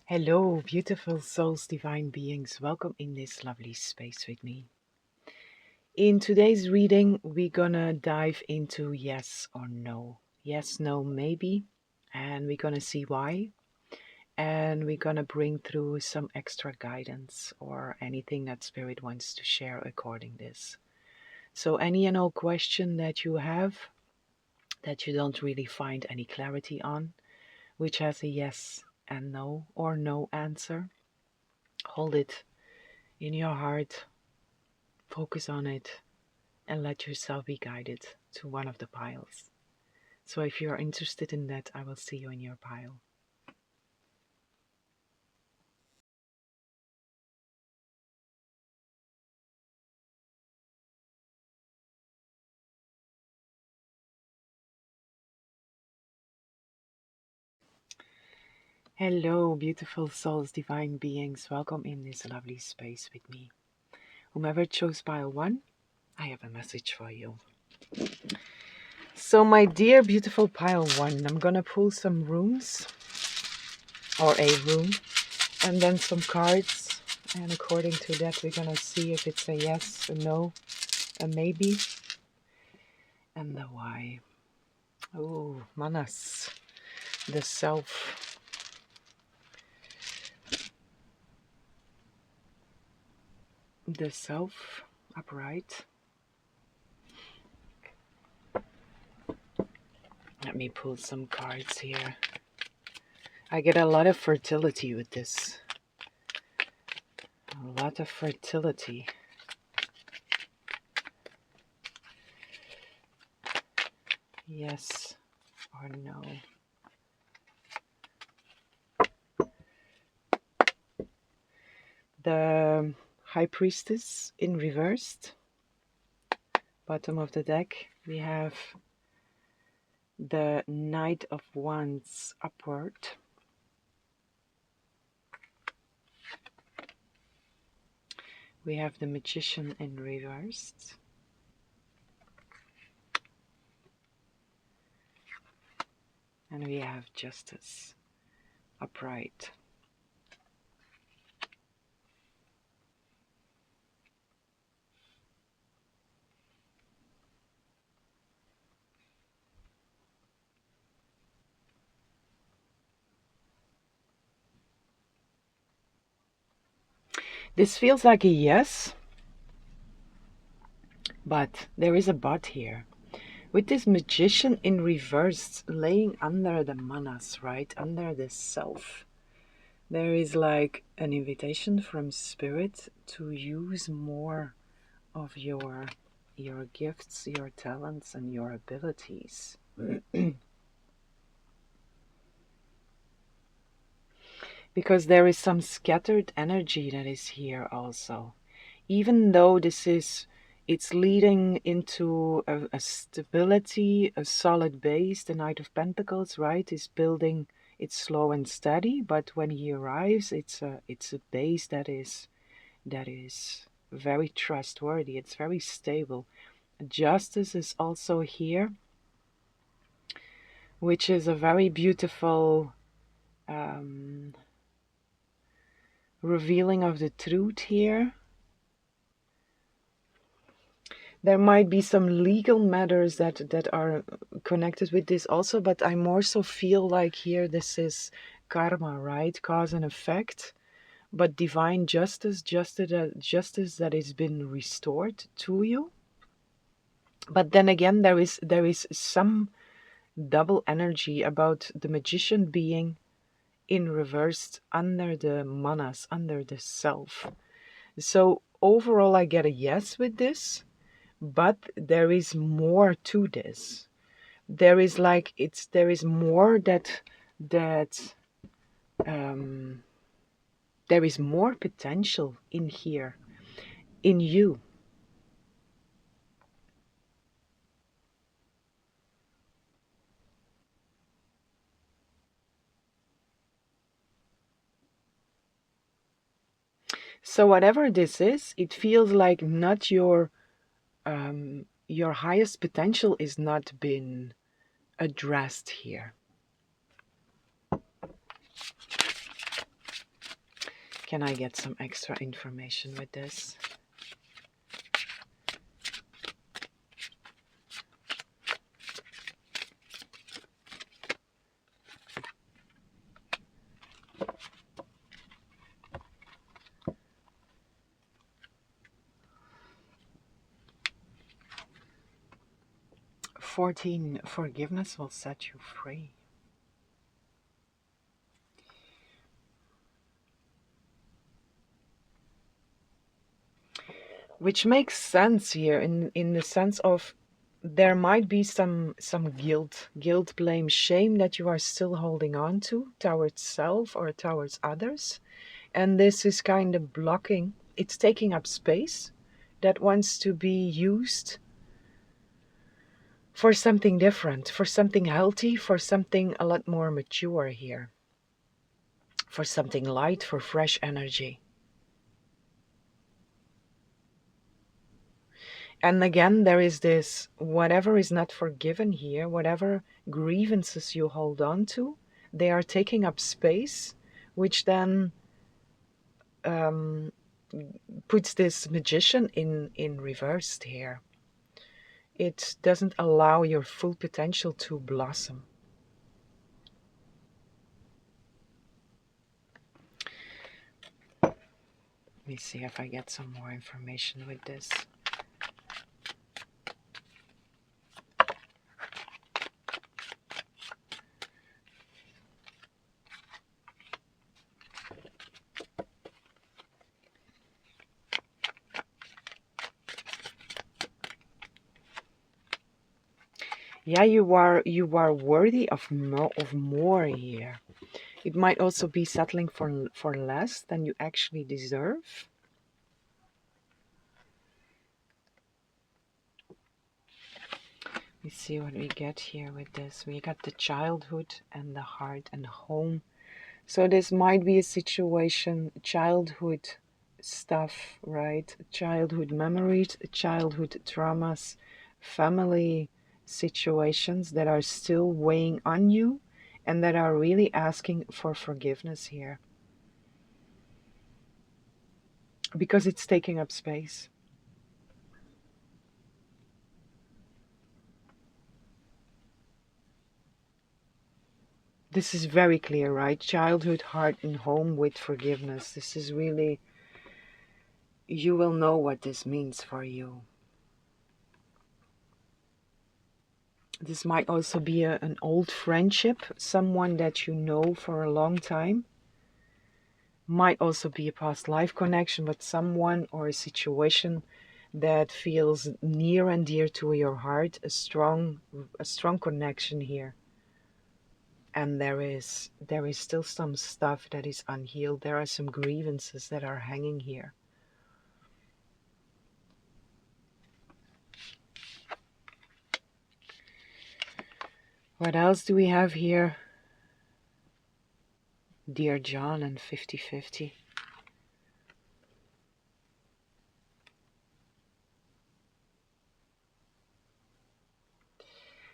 Hello, beautiful souls, divine beings. Welcome in this lovely space with me. In today's reading, we're gonna dive into yes or no. Yes, no, maybe. And we're gonna see why. And we're gonna bring through some extra guidance or anything that Spirit wants to share according this. So any and all question that you have that you don't really find any clarity on, which has a yes and no or no answer, hold it in your heart, focus on it, and let yourself be guided to one of the piles. So if you are interested in that, I will see you in your pile. Hello, beautiful souls, divine beings. Welcome in this lovely space with me. Whomever chose pile 1, I have a message for you. So my dear beautiful pile 1, I'm gonna pull some rooms, or a room, and then some cards, and according to that we're gonna see if it's a yes, a no, a maybe, and the why. Oh, manas, the self. The self, upright. Let me pull some cards here. I get a lot of fertility with this. A lot of fertility. Yes or no. The High Priestess in reversed. Bottom of the deck, we have the Knight of Wands upward. We have the Magician in reversed. And we have Justice upright. This feels like a yes, but there is a but here. With this Magician in reverse laying under the manas, right? Under the self. There is like an invitation from Spirit to use more of your gifts, your talents, and your abilities. Because there is some scattered energy that is here also. Even though it's leading into a stability, a solid base. The Knight of Pentacles, right, is building. It's slow and steady, but when he arrives, it's a base that is very trustworthy. It's very stable. Justice is also here, which is a very beautiful revealing of the truth here. There might be some legal matters that are connected with this also, but I more so feel like here this is karma, right? Cause and effect, but divine justice, justice that has been restored to you. But then again, there is some double energy about the Magician being in reversed under the manas, under the self. So overall I get a yes with this, but there is more to this. There is more that there is more potential in here, in you. So whatever this is, it feels like not your highest potential is not been addressed here. Can I get some extra information with this? "14. Forgiveness will set you free." Which makes sense here in the sense of there might be some guilt, blame, shame that you are still holding on to towards self or towards others. And this is kind of blocking, it's taking up space that wants to be used for something different, for something healthy, for something a lot more mature here, for something light, for fresh energy. And again, there is this, whatever is not forgiven here, whatever grievances you hold on to, they are taking up space, which then puts this magician in reversed here. It doesn't allow your full potential to blossom. Let me see if I get some more information with this. Yeah, you are worthy of more here. It might also be settling for less than you actually deserve. We see what we get here with this. We got the childhood and the heart and home. So this might be a situation, childhood stuff, right? Childhood memories, childhood traumas, family situations that are still weighing on you and that are really asking for forgiveness here. Because it's taking up space. This is very clear, right? Childhood, heart, and home with forgiveness. This is really, you will know what this means for you. This might also be an old friendship, someone that you know for a long time. Might also be a past life connection, but someone or a situation that feels near and dear to your heart, a strong connection here. And there is still some stuff that is unhealed. There are some grievances that are hanging here. What else do we have here? Dear John and 50-50.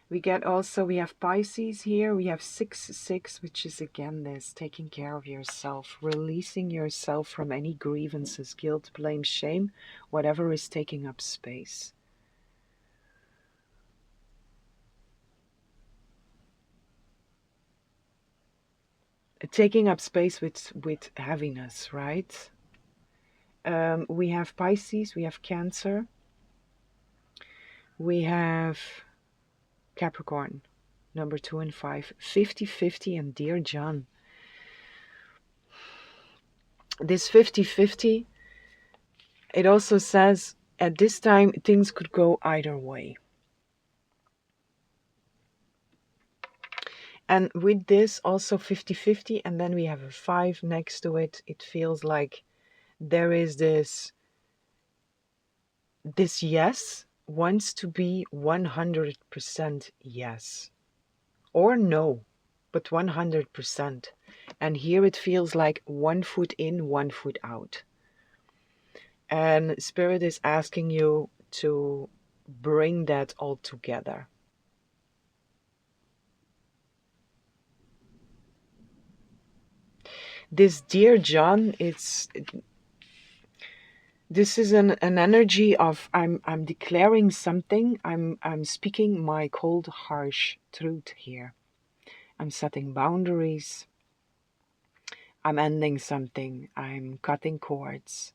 We have Pisces here. We have 6-6, which is again this, taking care of yourself, releasing yourself from any grievances, guilt, blame, shame, whatever is taking up space. Taking up space with heaviness, right? We have Pisces, we have Cancer, we have Capricorn, number 2 and 5, 50-50, and Dear John. This 50-50, it also says at this time things could go either way. And with this also 50-50, and then we have a 5 next to it, it feels like there is this yes wants to be 100% yes. Or no, but 100%. And here it feels like 1 foot in, 1 foot out. And Spirit is asking you to bring that all together. This dear John, this is an energy of I'm declaring something. I'm speaking my cold, harsh truth here. I'm setting boundaries. I'm ending something. I'm cutting cords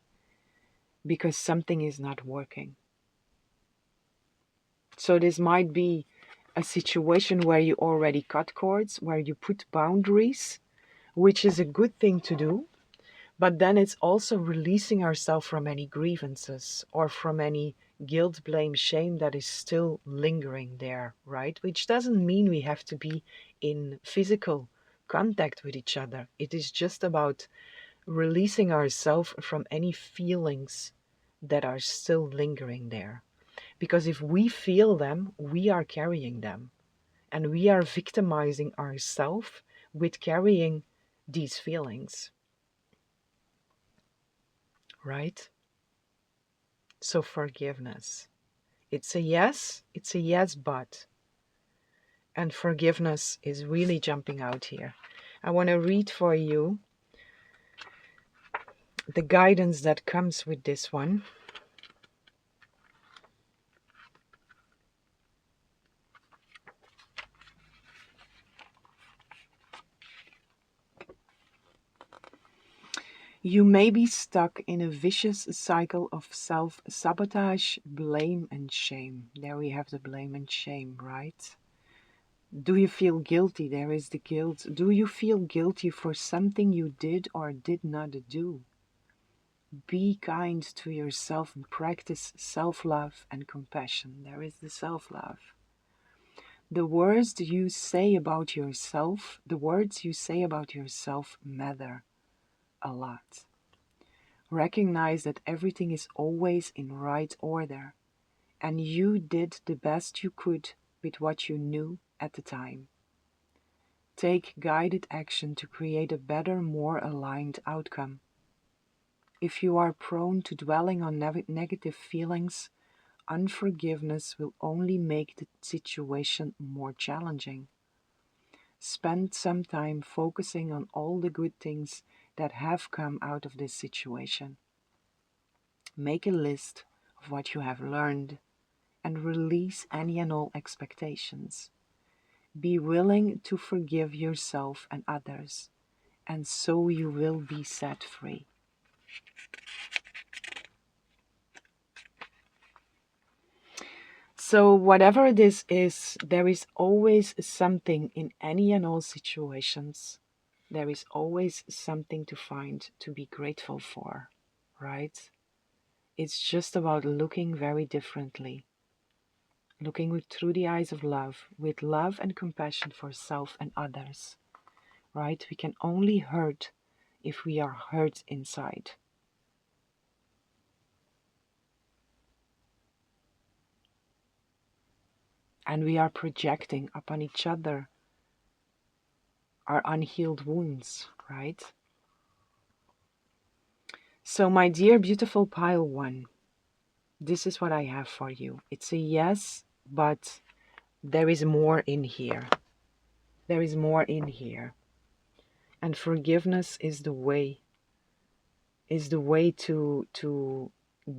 because something is not working. So this might be a situation where you already cut cords, where you put boundaries, which is a good thing to do. But then it's also releasing ourselves from any grievances or from any guilt, blame, shame that is still lingering there, right? Which doesn't mean we have to be in physical contact with each other. It is just about releasing ourselves from any feelings that are still lingering there. Because if we feel them, we are carrying them. And we are victimizing ourselves with carrying these feelings, right? So forgiveness. It's a yes, but. And forgiveness is really jumping out here. I want to read for you the guidance that comes with this one. You may be stuck in a vicious cycle of self-sabotage, blame and shame. There we have the blame and shame, right? Do you feel guilty? There is the guilt. Do you feel guilty for something you did or did not do? Be kind to yourself and practice self-love and compassion. There is the self-love. The words you say about yourself, matter a lot. Recognize that everything is always in right order, and you did the best you could with what you knew at the time. Take guided action to create a better, more aligned outcome. If you are prone to dwelling on negative feelings, unforgiveness will only make the situation more challenging. Spend some time focusing on all the good things that have come out of this situation. Make a list of what you have learned and release any and all expectations. Be willing to forgive yourself and others, and so you will be set free. So whatever this is, there is always something in any and all situations. There is always something to find to be grateful for, right? It's just about looking very differently. Looking through the eyes of love, with love and compassion for self and others, right? We can only hurt if we are hurt inside. And we are projecting upon each other our unhealed wounds, right? So my dear beautiful pile one, this is what I have for you. It's a yes, but there is more in here. There is more in here. And forgiveness is the way to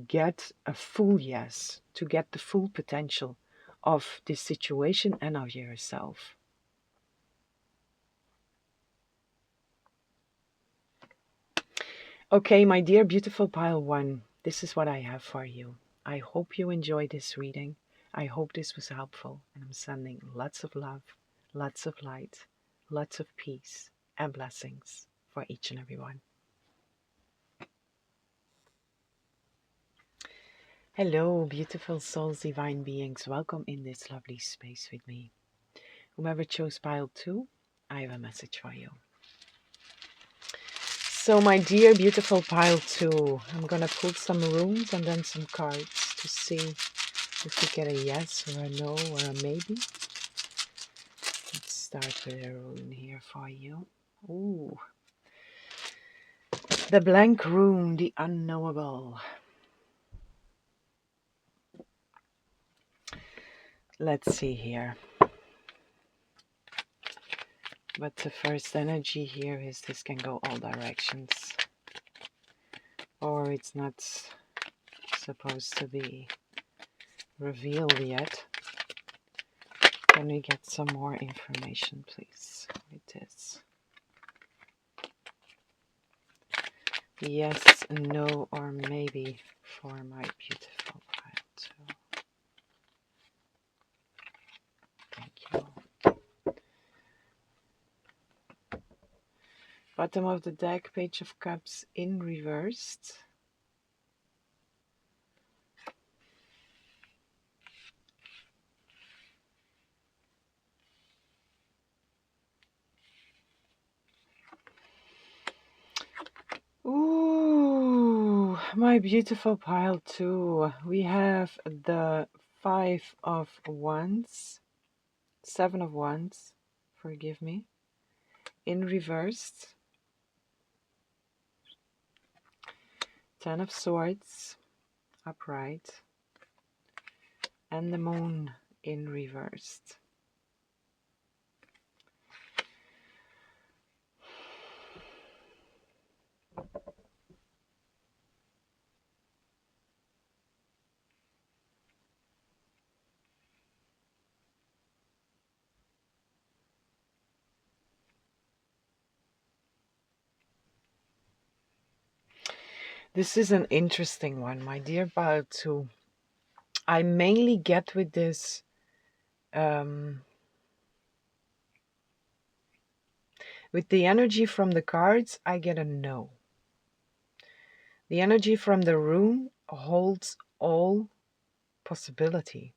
get a full yes, to get the full potential of this situation and of yourself. Okay, my dear beautiful pile one, this is what I have for you. I hope you enjoyed this reading. I hope this was helpful, and I'm sending lots of love, lots of light, lots of peace and blessings for each and every one. Hello, beautiful souls, divine beings. Welcome in this lovely space with me. Whomever chose pile 2, I have a message for you. So my dear beautiful pile 2, I'm gonna pull some runes and then some cards to see if we get a yes or a no or a maybe. Let's start with a rune here for you. Ooh, the blank rune, the unknowable. Let's see here. But the first energy here is this can go all directions. Or it's not supposed to be revealed yet. Can we get some more information, please, with this? Yes, no, or maybe for my beautiful pile too. Thank you. Bottom of the deck, Page of Cups in reversed. Ooh, my beautiful pile too. We have the 5 of Wands, 7 of Wands, forgive me, in reversed. 10 of Swords, upright. And the Moon in reversed. This is an interesting one, my dear pile too. I mainly get with this with the energy from the cards, I get a no. The energy from the rune holds all possibility.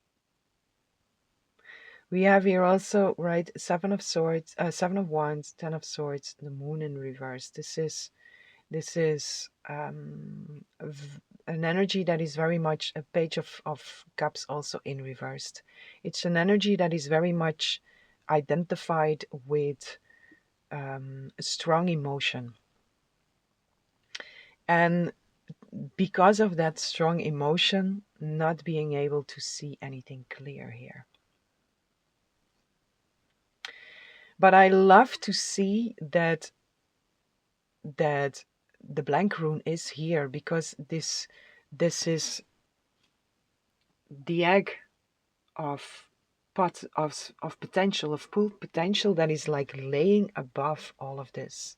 We have here also, right, 7 of Swords, 7 of Wands, 10 of Swords, the Moon in reverse. This is an energy that is very much a Page of Cups also in reversed. It's an energy that is very much identified with strong emotion. And because of that strong emotion, not being able to see anything clear here. But I love to see that the blank rune is here, because this is the egg of pot of potential, of full potential, that is like laying above all of this.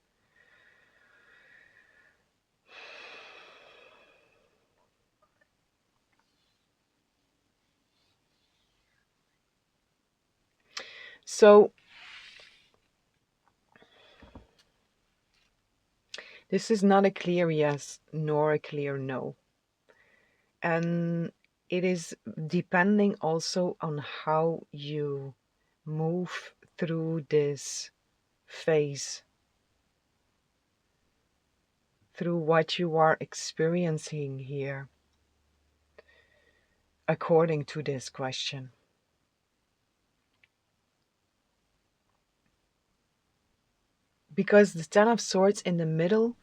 So this is not a clear yes nor a clear no. And it is depending also on how you move through this phase, through what you are experiencing here, according to this question. Because the 10 of Swords in the middle,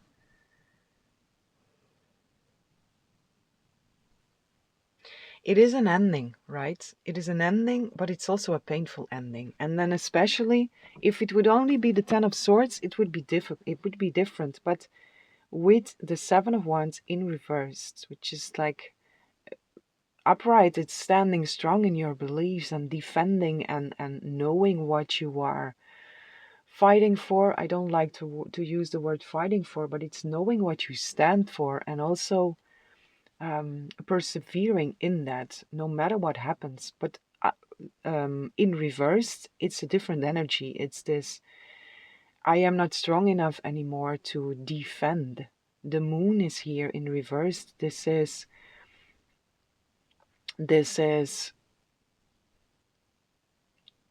it is an ending, right? It is an ending, but it's also a painful ending. And then especially if it would only be the 10 of Swords, it would be different. But with the 7 of Wands in reverse, which is like upright, it's standing strong in your beliefs and defending and knowing what you are fighting for. I don't like to use the word fighting for, but it's knowing what you stand for, and also persevering in that no matter what happens. But in reverse, it's a different energy. It's this, I am not strong enough anymore to defend. The Moon is here in reverse. This is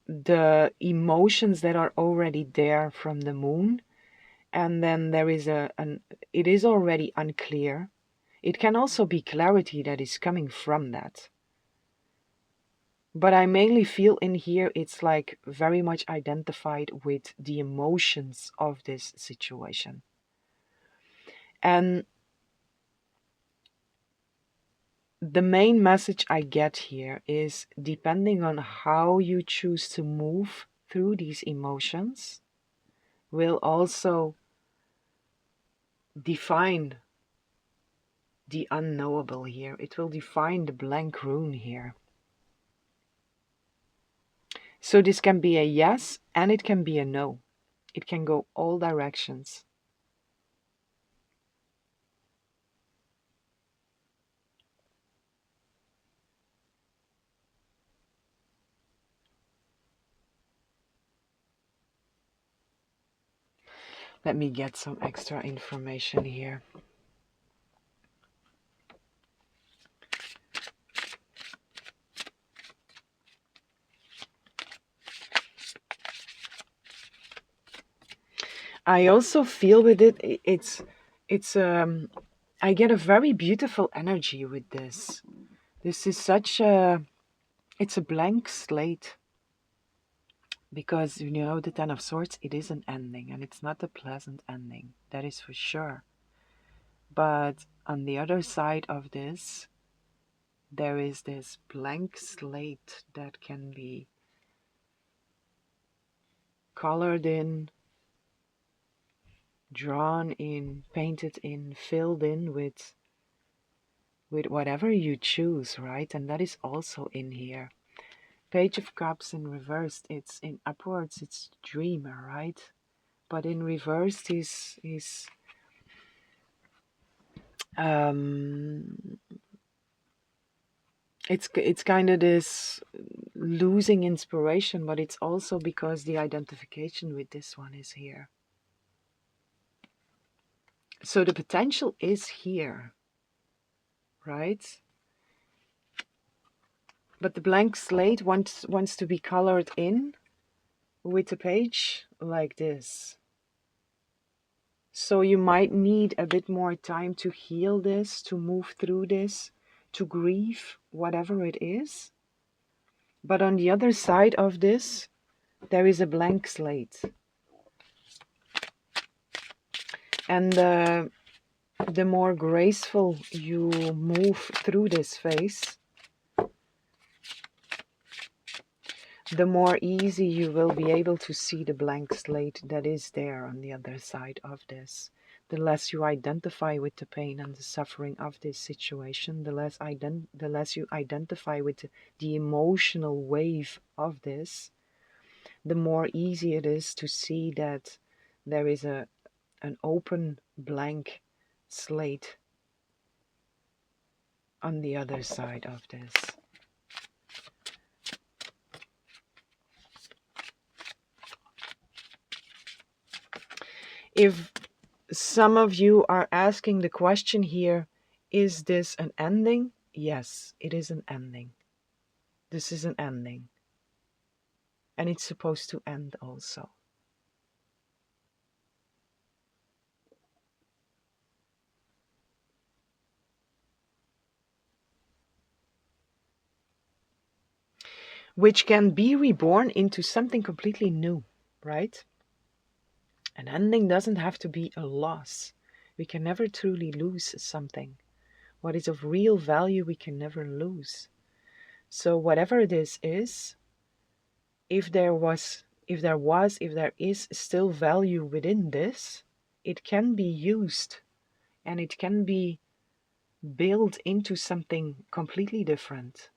the emotions that are already there from the Moon. And then there is it is already unclear. It can also be clarity that is coming from that. But I mainly feel in here it's like very much identified with the emotions of this situation. And the main message I get here is, depending on how you choose to move through these emotions, will also define the unknowable here. It will define the blank rune here. So this can be a yes and it can be a no. It can go all directions. Let me get some extra information here. I also feel with it, it's I get a very beautiful energy with this. This is such a, it's a blank slate. Because, you know, the Ten of Swords, it is an ending, and it's not a pleasant ending. That is for sure. But on the other side of this, there is this blank slate that can be colored in, drawn in, painted in, filled in with whatever you choose, right? And that is also in here. Page of Cups in reversed, it's in upwards, it's dreamer, right? But in reversed is it's kind of this losing inspiration, but it's also because the identification with this one is here. So the potential is here, right? But the blank slate wants to be colored in with a page like this. So you might need a bit more time to heal this, to move through this, to grieve whatever it is. But on the other side of this, there is a blank slate. And the more graceful you move through this phase, the more easy you will be able to see the blank slate that is there on the other side of this. The less you identify with the pain and the suffering of this situation, the less you identify with the emotional wave of this, the more easy it is to see that there is an open blank slate on the other side of this. If some of you are asking the question here, is this an ending? Yes, it is an ending. This is an ending. And it's supposed to end also. Which can be reborn into something completely new, right? An ending doesn't have to be a loss. We can never truly lose something. What is of real value, we can never lose. So whatever this is, if there is still value within this, it can be used and it can be built into something completely different.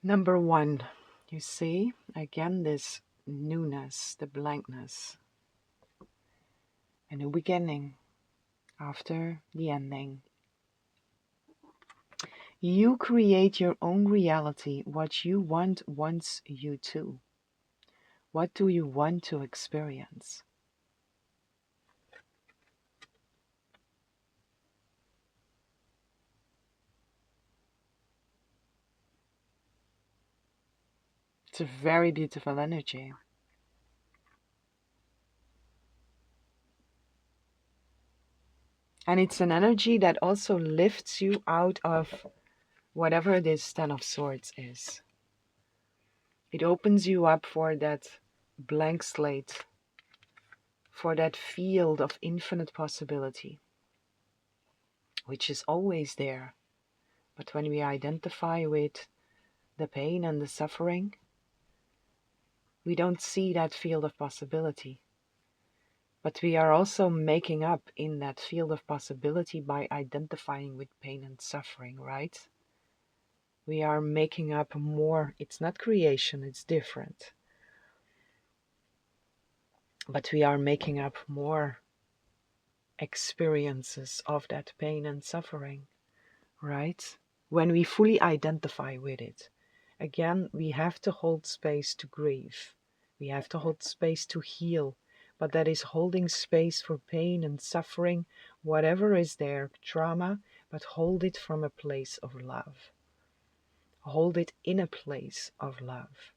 Number one, you see, again, this newness, the blankness, a new beginning after the ending. You create your own reality. What you want wants you to. What do you want to experience? It's a very beautiful energy. And it's an energy that also lifts you out of whatever this Ten of Swords is. It opens you up for that blank slate, for that field of infinite possibility. which is always there. But when we identify with the pain and the suffering, we don't see that field of possibility. But we are also making up in that field of possibility by identifying with pain and suffering, right? We are making up more. It's not creation, it's different. But we are making up more experiences of that pain and suffering, right? When we fully identify with it. Again, we have to hold space to grieve. We have to hold space to heal. But that is holding space for pain and suffering, whatever is there, trauma, but hold it from a place of love. Hold it in a place of love.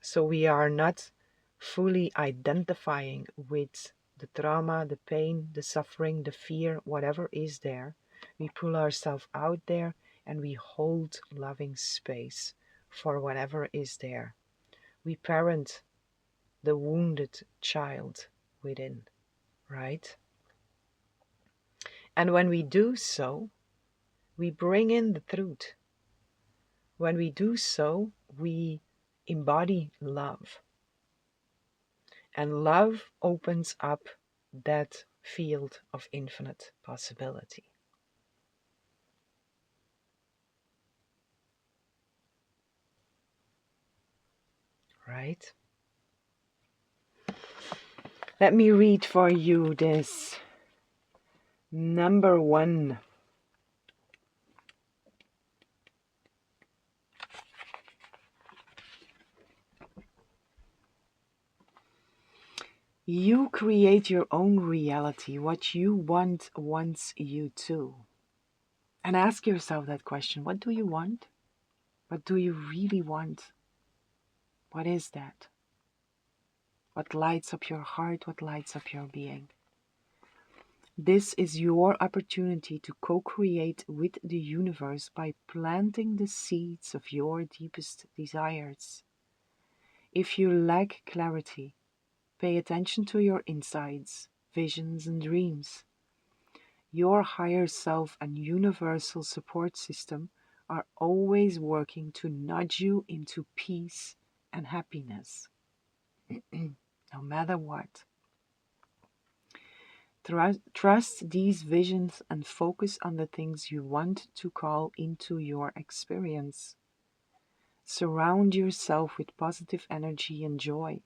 So we are not fully identifying with the trauma, the pain, the suffering, the fear, whatever is there. We pull ourselves out there and we hold loving space for whatever is there. We parent the wounded child within, right? And when we do so, we bring in the truth. When we do so, we embody love. And love opens up that field of infinite possibility. Right? Let me read for you this number 1. You create your own reality. What you want wants you to. And ask yourself that question. What do you want? What do you really want? What is that? What lights up your heart? What lights up your being? This is your opportunity to co-create with the universe by planting the seeds of your deepest desires. If you lack clarity, pay attention to your insights, visions, and dreams. Your higher self and universal support system are always working to nudge you into peace and happiness, no matter what. Trust these visions and focus on the things you want to call into your experience. Surround yourself with positive energy and joy,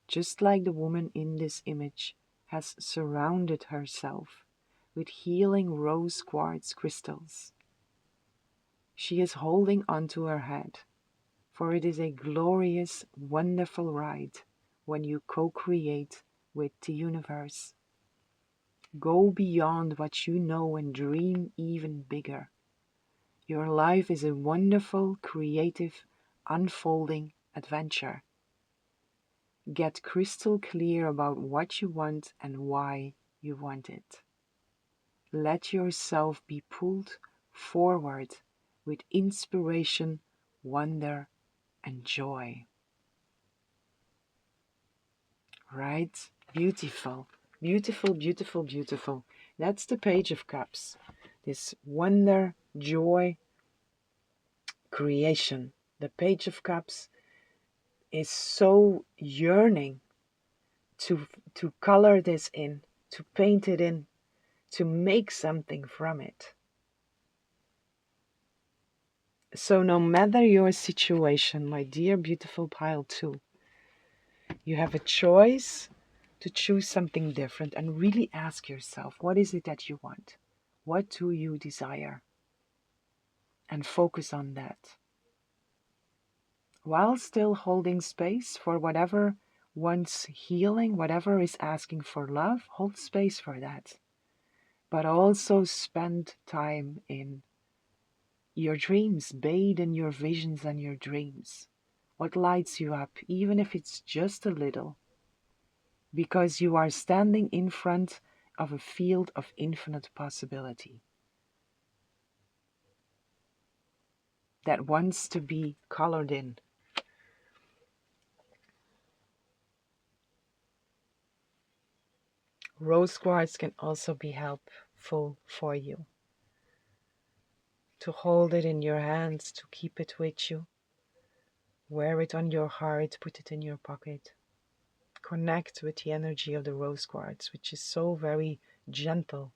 just like the woman in this image has surrounded herself with healing rose quartz crystals. She is holding onto her head, for it is a glorious, wonderful ride when you co-create with the universe. Go beyond what you know and dream even bigger. Your life is a wonderful, creative, unfolding adventure. Get crystal clear about what you want and why you want it. Let yourself be pulled forward with inspiration, wonder, and joy. Right? Beautiful. Beautiful, beautiful, beautiful. That's the Page of Cups. This wonder, joy, creation. The Page of Cups is so yearning to color this in, to paint it in, to make something from it. So no matter your situation, my dear beautiful pile 2, you have a choice to choose something different and really ask yourself, what is it that you want? What do you desire? And focus on that. While still holding space for whatever wants healing, whatever is asking for love, hold space for that. But also spend time in your dreams, bathe in your visions and your dreams. What lights you up, even if it's just a little, because you are standing in front of a field of infinite possibility that wants to be colored in. Rose quartz can also be helpful helpful for you. To hold it in your hands, to keep it with you. Wear it on your heart, put it in your pocket. Connect with the energy of the rose quartz, which is so very gentle,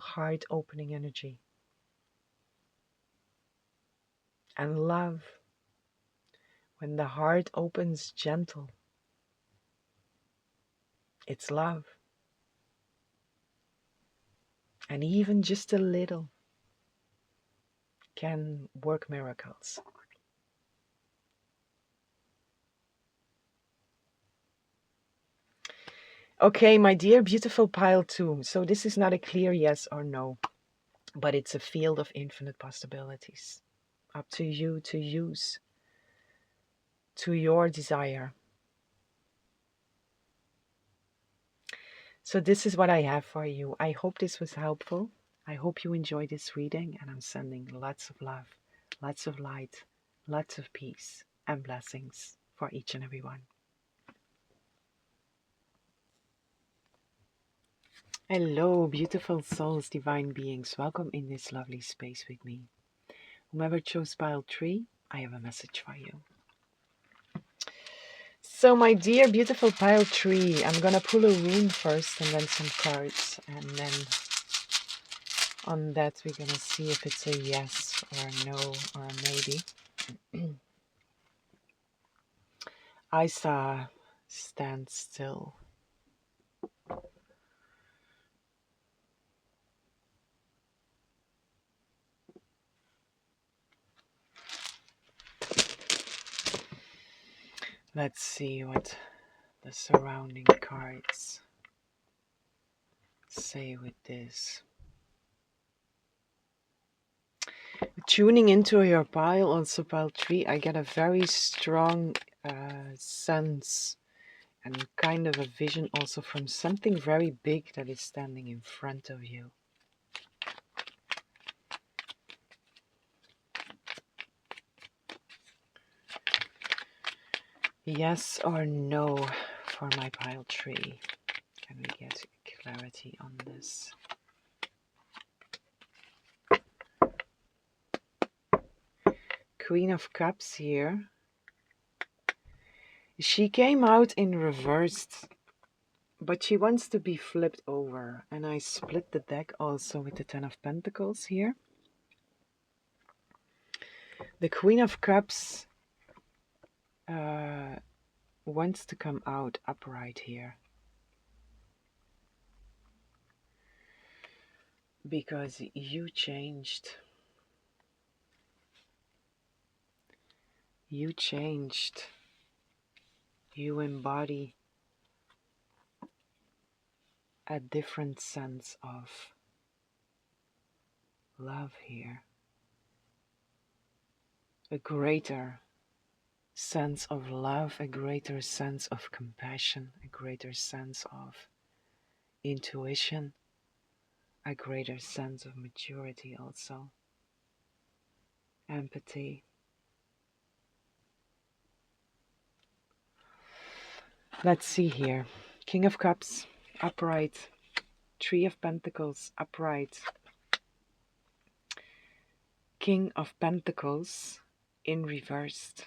heart opening energy. And love, when the heart opens gentle, it's love. And even just a little can work miracles. Okay, my dear beautiful pile 2. So this is not a clear yes or no, but it's a field of infinite possibilities. Up to you to use to your desire. So this is what I have for you. I hope this was helpful. I hope you enjoyed this reading, and I'm sending lots of love, lots of light, lots of peace and blessings for each and every one. Hello, beautiful souls, divine beings. Welcome in this lovely space with me. Whomever chose pile 3, I have a message for you. So my dear beautiful pile 3, I'm gonna pull a rune first and then some cards, and then on that we're gonna see if it's a yes or a no or a maybe. I saw stand still. Let's see what the surrounding cards say with this. Tuning into your pile, also pile 3, I get a very strong sense and kind of a vision also from something very big that is standing in front of you. Yes or no for my pile 3? Can we get clarity on this? Queen of Cups here. She came out in reversed, but she wants to be flipped over. And I split the deck also with the Ten of Pentacles here. The Queen of Cups wants to come out upright here. Because you changed. You changed. You embody a different sense of love here. A greater sense of love, a greater sense of compassion, a greater sense of intuition, a greater sense of maturity also. Empathy. Let's see here. King of Cups, upright. Three of Pentacles, upright. King of Pentacles in reversed.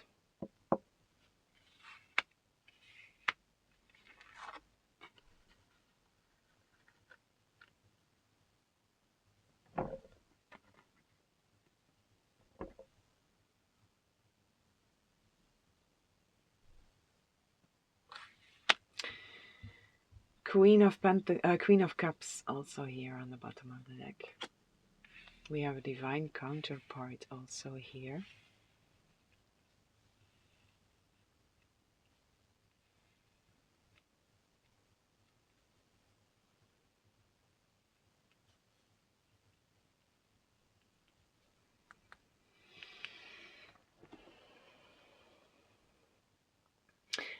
Queen of Cups also here on the bottom of the deck. We have a divine counterpart also here.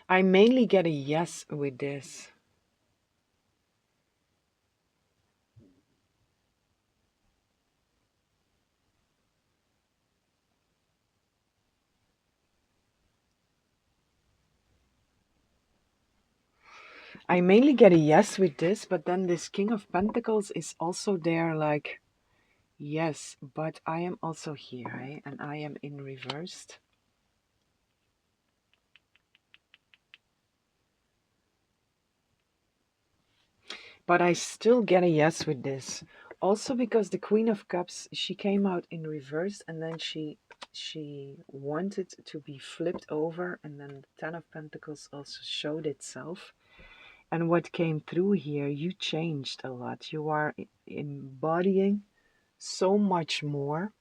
I mainly get a yes with this. I mainly get a yes with this, but then this King of Pentacles is also there like, yes, but I am also here, eh? And I am in reversed. But I still get a yes with this. Also because the Queen of Cups, she came out in reverse and then she wanted to be flipped over, and then the Ten of Pentacles also showed itself. And what came through here, you changed a lot. You are embodying so much more.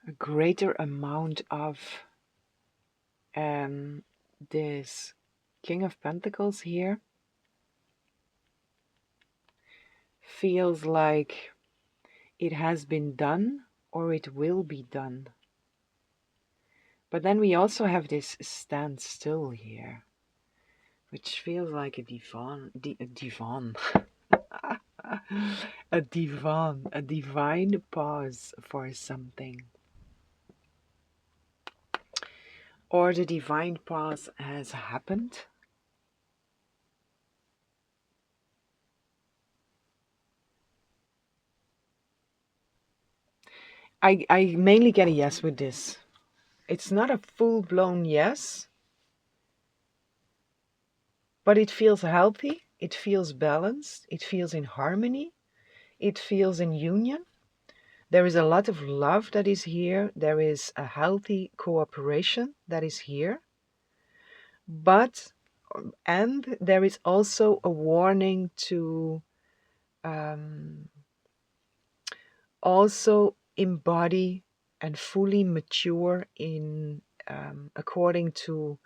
A greater amount of this King of Pentacles here feels like it has been done or it will be done. But then we also have this stand still here, which feels like a divan, a divine pause for something. Or the divine pause has happened. I mainly get a yes with this. It's not a full-blown yes, but it feels healthy, it feels balanced, it feels in harmony, it feels in union. There is a lot of love that is here. There is a healthy cooperation that is here. And there is also a warning to also embody and fully mature in according to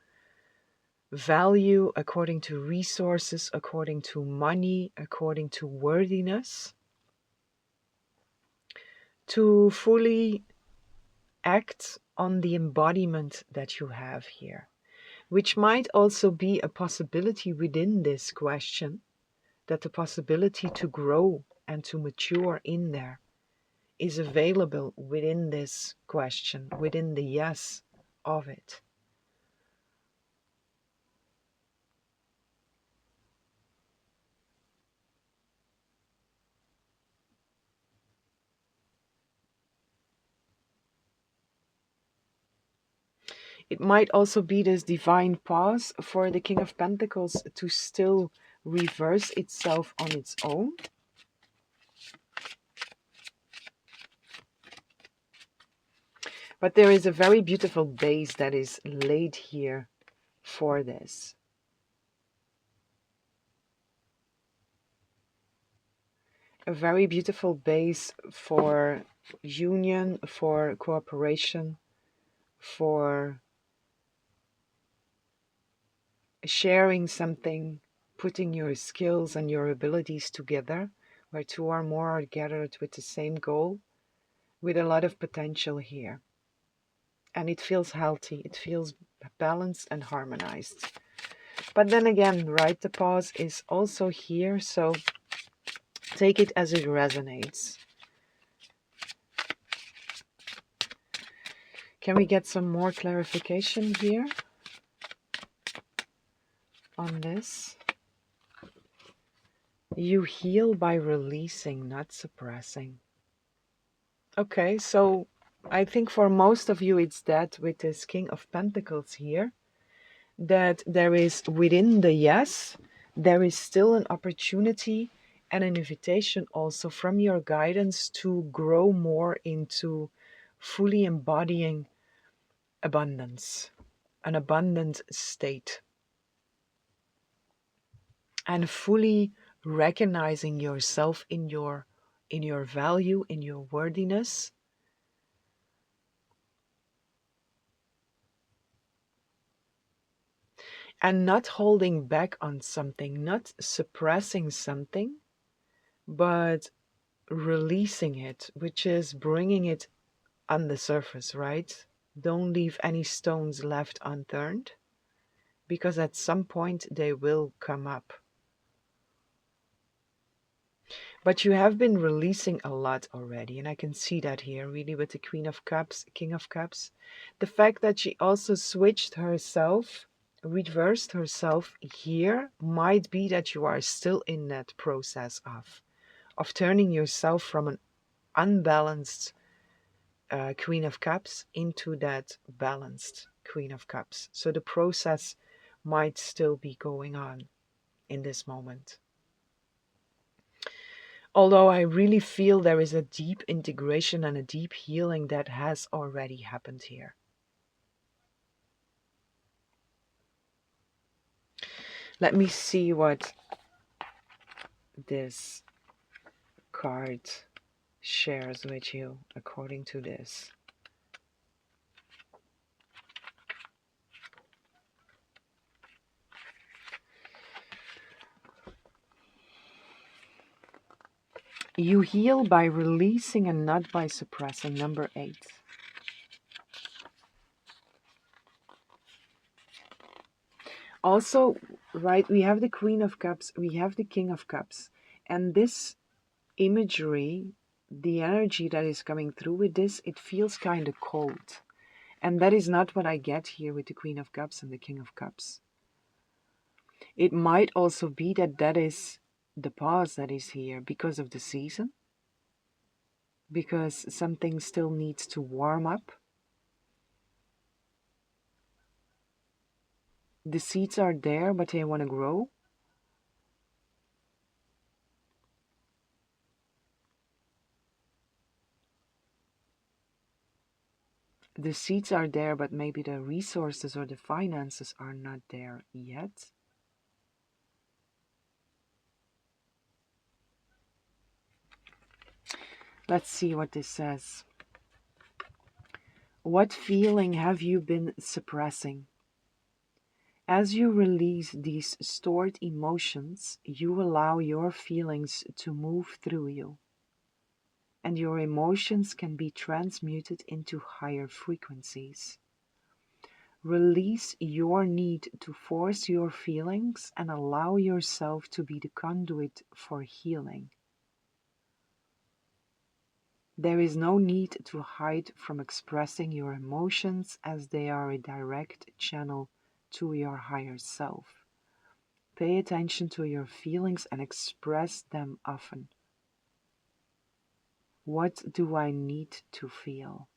value, according to resources, according to money, according to worthiness, to fully act on the embodiment that you have here, which might also be a possibility within this question, that the possibility to grow and to mature in there is available within this question, within the yes of it. It might also be this divine pause for the King of Pentacles to still reverse itself on its own. But there is a very beautiful base that is laid here for this. A very beautiful base for union, for cooperation, for sharing something, putting your skills and your abilities together, where two or more are gathered with the same goal, with a lot of potential here. And it feels healthy, it feels balanced and harmonized. But then again, right, the pause is also here, so take it as it resonates. Can we get some more clarification here on this? You heal by releasing, not suppressing. Okay, so I think for most of you it's that with this King of Pentacles here, that there is within the yes, there is still an opportunity and an invitation also from your guidance to grow more into fully embodying abundance, an abundant state, and fully recognizing yourself in your value, in your worthiness. And not holding back on something, not suppressing something, but releasing it, which is bringing it on the surface, right? Don't leave any stones left unturned, because at some point they will come up. But you have been releasing a lot already, and I can see that here really with the Queen of Cups, King of Cups. The fact that she also switched herself, reversed herself here, might be that you are still in that process of turning yourself from an unbalanced Queen of Cups into that balanced Queen of Cups. So the process might still be going on in this moment. Although I really feel there is a deep integration and a deep healing that has already happened here. Let me see what this card shares with you according to this. You heal by releasing and not by suppressing, number 8. Also, right, we have the Queen of Cups, we have the King of Cups, and this imagery, the energy that is coming through with this, it feels kind of cold. And that is not what I get here with the Queen of Cups and the King of Cups. It might also be that that is the pause that is here because of the season, because something still needs to warm up. The seeds are there, but they want to grow. The seeds are there, but maybe the resources or the finances are not there yet. Let's see what this says. What feeling have you been suppressing? As you release these stored emotions, you allow your feelings to move through you, and your emotions can be transmuted into higher frequencies. Release your need to force your feelings and allow yourself to be the conduit for healing. There is no need to hide from expressing your emotions, as they are a direct channel to your higher self. Pay attention to your feelings and express them often. What do I need to feel?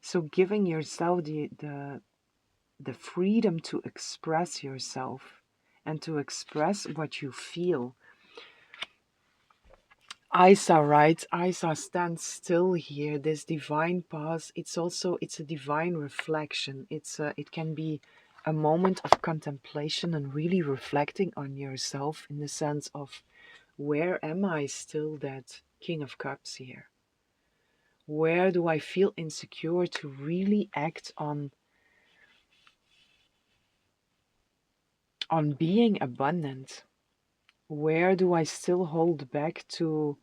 So giving yourself the freedom to express yourself and to express what you feel. Isa writes, Isa stands still here, this divine pause. It's a divine reflection. It can be a moment of contemplation and really reflecting on yourself in the sense of, where am I still that King of Cups here? Where do I feel insecure to really act on being abundant? Where do I still hold back to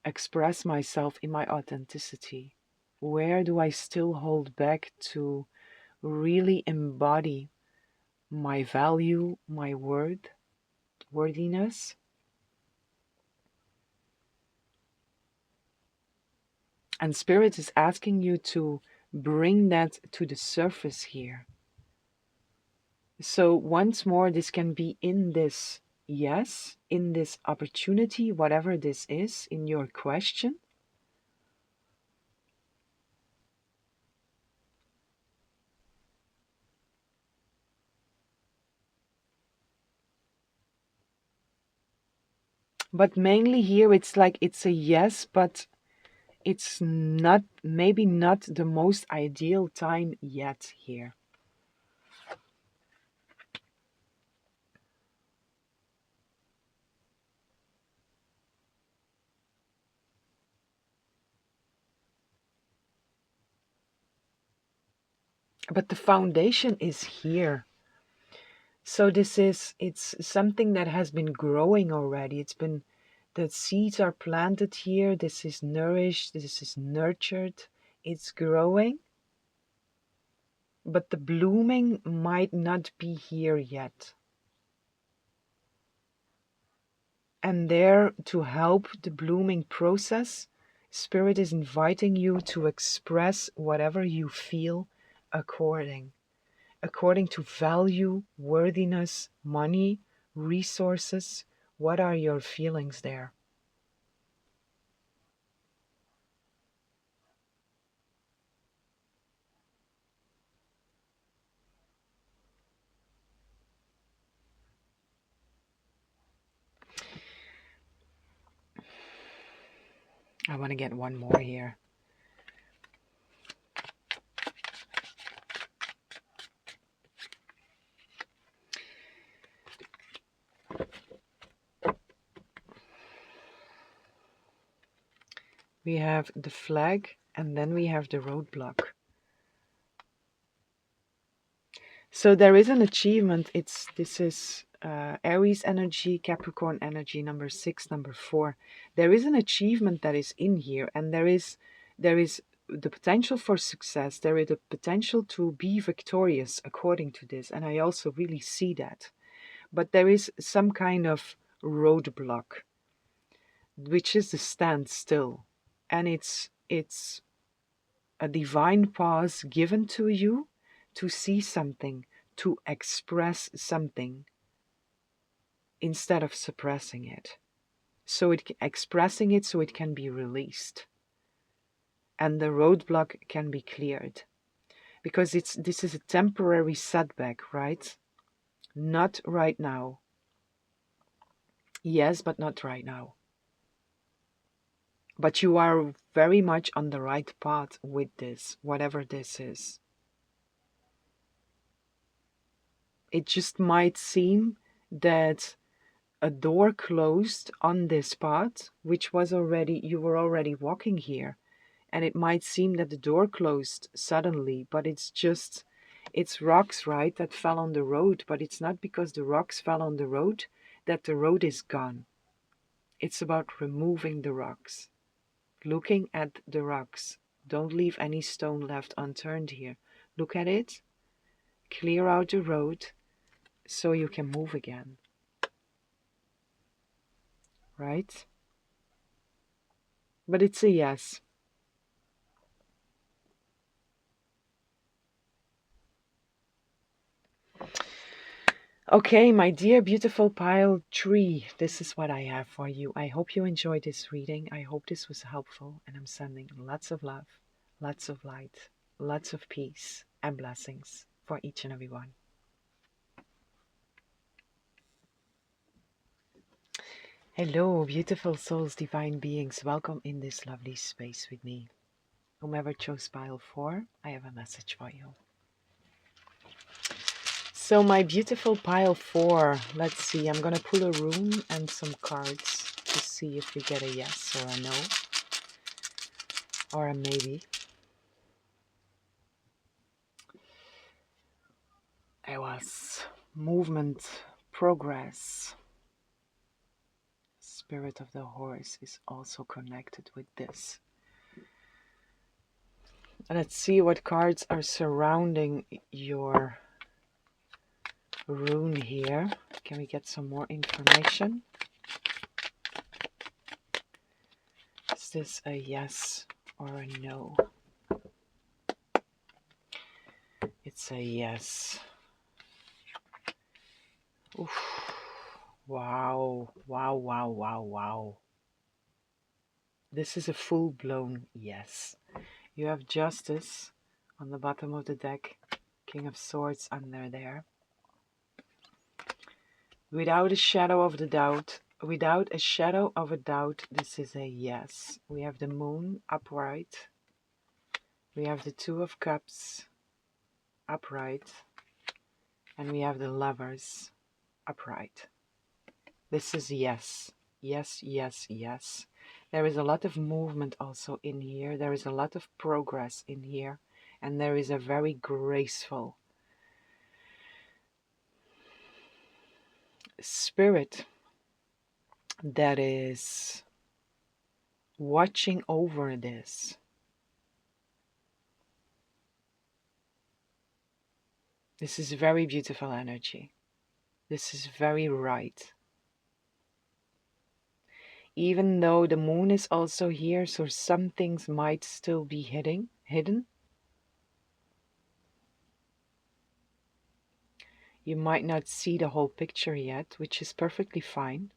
express myself in my authenticity? Where do I still hold back to really embody my value, my worthiness? And Spirit is asking you to bring that to the surface here. So once more, this can be in this yes, in this opportunity, whatever this is, in your question. But mainly here, it's like it's a yes, but it's not, maybe not the most ideal time yet here. But the foundation is here. So it's something that has been growing already. The seeds are planted here. This is nourished. This is nurtured. It's growing. but the blooming might not be here yet. And there, to help the blooming process, Spirit is inviting you to express whatever you feel according to value, worthiness, money, resources. What are your feelings there? I want to get one more here. We have the flag, and then we have the roadblock. So there is an achievement. This is Aries energy, Capricorn energy, number 6, number 4. There is an achievement that is in here, and there is the potential for success. There is the potential to be victorious according to this, and I also really see that. But there is some kind of roadblock, which is the standstill, and it's a divine pause given to you to see something, to express something instead of suppressing it. So expressing it so it can be released and the roadblock can be cleared. Because this is a temporary setback, right? Not right now. Yes, but not right now. But you are very much on the right path with this, whatever this is. It just might seem that a door closed on this path, which was already, you were already walking here. And it might seem that the door closed suddenly, but it's rocks, right, that fell on the road. But it's not because the rocks fell on the road that the road is gone. It's about removing the rocks, looking at the rocks. Don't leave any stone left unturned here. Look at it, clear out the road so you can move again. Right? But it's a yes. Okay, my dear beautiful pile 3, this is what I have for you. I hope you enjoyed this reading. I hope this was helpful, and I'm sending lots of love, lots of light, lots of peace and blessings for each and every one. Hello, beautiful souls, divine beings. Welcome in this lovely space with me. Whomever chose pile 4, I have a message for you. So my beautiful pile 4, let's see, I'm going to pull a rune and some cards to see if we get a yes or a no, or a maybe. It was movement, progress. Spirit of the horse is also connected with this. Let's see what cards are surrounding your rune here. Can we get some more information? Is this a yes or a no? It's a yes. Oof. Wow, wow, wow, wow, wow. This is a full-blown yes. You have Justice on the bottom of the deck, King of Swords under there. Without a shadow of a doubt, this is a yes. We have the Moon upright. We have the Two of Cups upright. And we have the Lovers upright. This is yes. Yes, yes, yes. There is a lot of movement also in here. There is a lot of progress in here. And there is a very graceful spirit that is watching over this. This is very beautiful energy. This is very right. Even though the moon is also here, so some things might still be hidden. You might not see the whole picture yet, which is perfectly fine.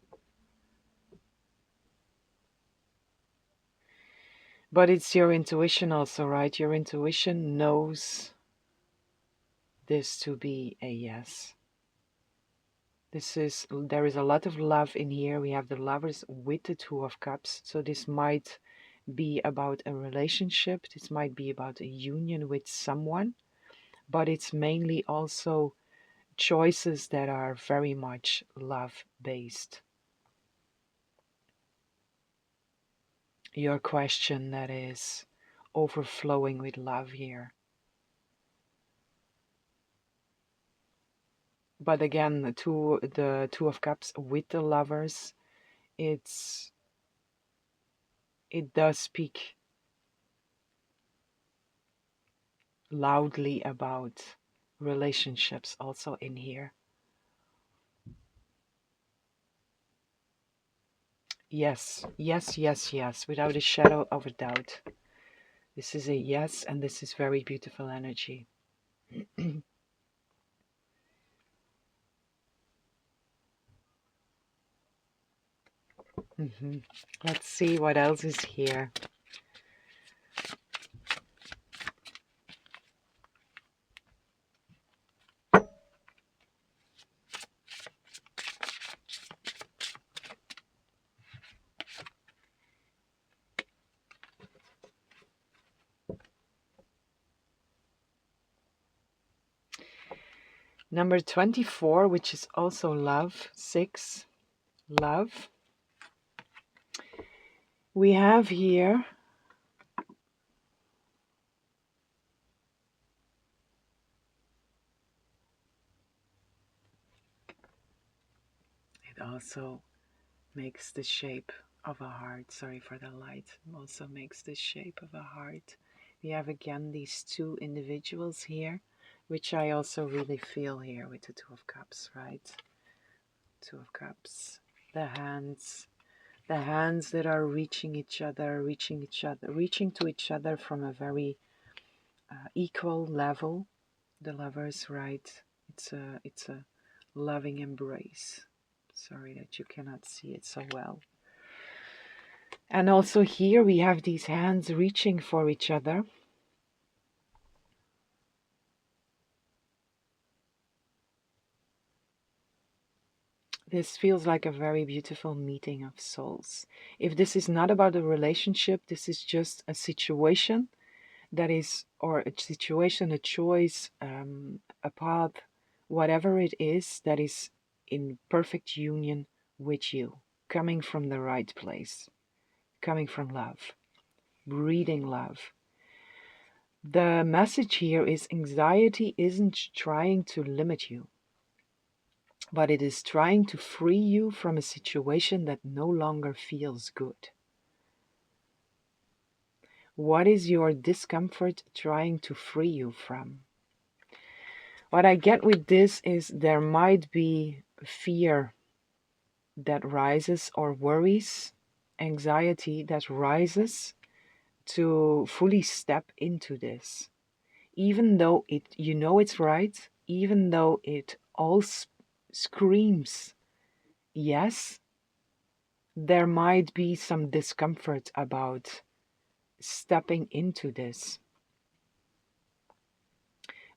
But it's your intuition also, right? Your intuition knows this to be a yes. There is a lot of love in here. We have the lovers with the Two of Cups. So this might be about a relationship. This might be about a union with someone. But it's mainly also choices that are very much love based. Your question that is overflowing with love here. But again, the two of cups with the lovers, it does speak loudly about relationships also in here. Yes, yes, yes, yes, without a shadow of a doubt. This is a yes, and this is very beautiful energy. Let's see what else is here. Number 24, which is also love, 6, love. We have here it also makes the shape of a heart. Sorry for the light. Also makes the shape of a heart. We have again these two individuals here, which I also really feel here with the Two of Cups, right? Two of Cups. The hands that are reaching to each other from a very equal level. The lovers, right? It's a loving embrace. Sorry that you cannot see it so well. And also here we have these hands reaching for each other. This feels like a very beautiful meeting of souls. If this is not about a relationship, this is just a situation that is, or a situation, a choice, a path, whatever it is that is in perfect union with you, coming from the right place, coming from love, breathing love. The message here is anxiety isn't trying to limit you, but it is trying to free you from a situation that no longer feels good. What is your discomfort trying to free you from? What I get with this is there might be fear that rises or worries, anxiety that rises to fully step into this. Even though you know it's right, even though it all screams yes, there might be some discomfort about stepping into this.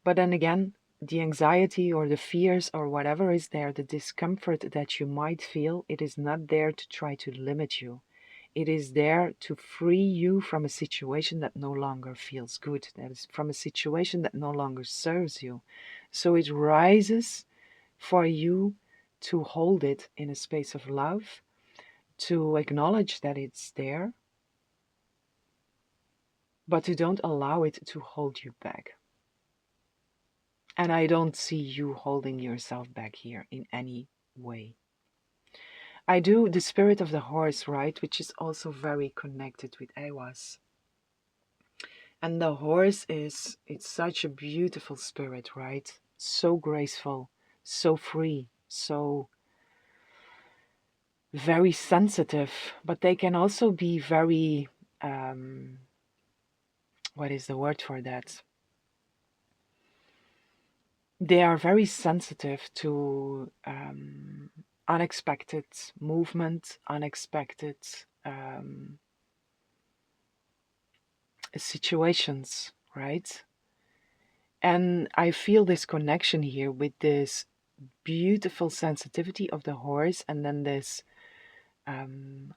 But then again, the anxiety or the fears or whatever is there, the discomfort that you might feel, it is not there to try to limit you. It is there to free you from a situation that no longer feels good, that is from a situation that no longer serves you. So it rises for you to hold it in a space of love, to acknowledge that it's there, but you don't allow it to hold you back. And I don't see you holding yourself back here in any way. I do the spirit of the horse, right, which is also very connected with Ewas. And the horse it's such a beautiful spirit, right? so graceful, so free, so very sensitive, but they can also be very, what is the word for that? They are very sensitive to unexpected movement, unexpected situations, right? And I feel this connection here with this beautiful sensitivity of the horse, and then this um,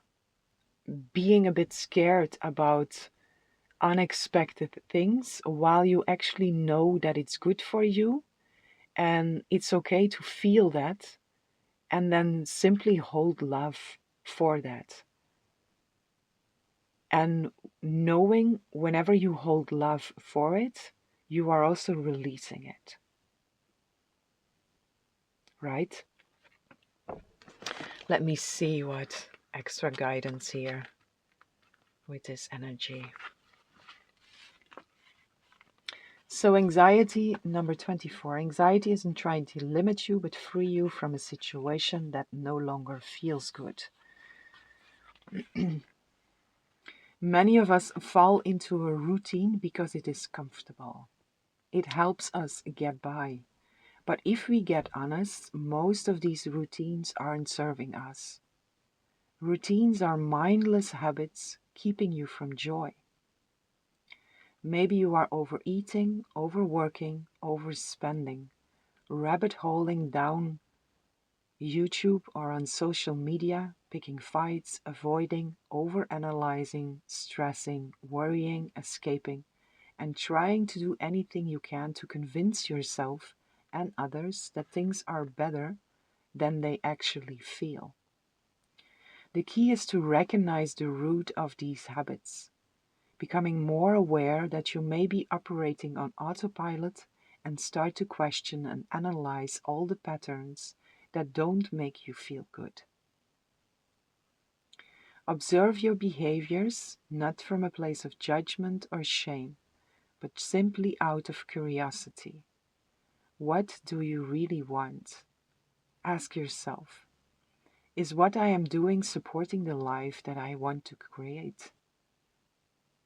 being a bit scared about unexpected things while you actually know that it's good for you and it's okay to feel that, and then simply hold love for that. And knowing whenever you hold love for it, you are also releasing it, right? Let me see what extra guidance here with this energy. So, anxiety, number 24. Anxiety isn't trying to limit you, but free you from a situation that no longer feels good. Many of us fall into a routine because it is comfortable. It helps us get by. But if we get honest, most of these routines aren't serving us. Routines are mindless habits keeping you from joy. Maybe you are overeating, overworking, overspending, rabbit holing down YouTube or on social media, picking fights, avoiding, overanalyzing, stressing, worrying, escaping, and trying to do anything you can to convince yourself and others that things are better than they actually feel. The key is to recognize the root of these habits, becoming more aware that you may be operating on autopilot, and start to question and analyze all the patterns that don't make you feel good. Observe your behaviors not from a place of judgment or shame, but simply out of curiosity. What do you really want? Ask yourself, is what I am doing supporting the life that I want to create?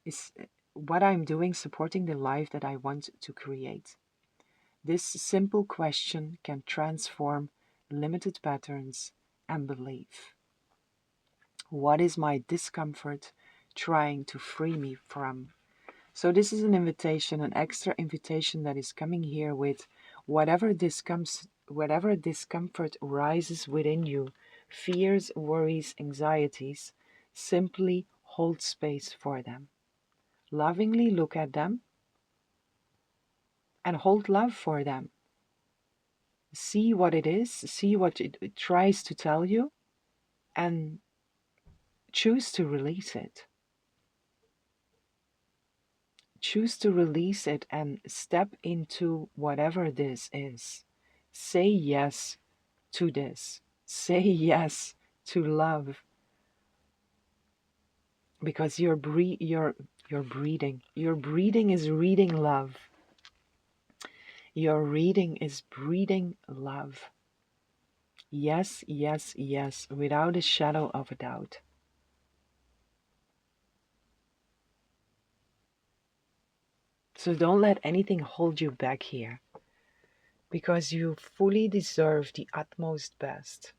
Is what I'm doing supporting the life that I want to create? This simple question can transform limited patterns and belief. What is my discomfort trying to free me from? So this is an invitation, an extra invitation that is coming here with whatever discomfort rises within you, fears, worries, anxieties, simply hold space for them. Lovingly look at them and hold love for them. See what it is, see what it tries to tell you, and choose to release it. Choose to release it and step into whatever this is. Say yes to this. Say yes to love, because you're breathing. Your breathing is reading love. Your reading is breathing love. Yes, yes, yes, without a shadow of a doubt. So don't let anything hold you back here, because you fully deserve the utmost best.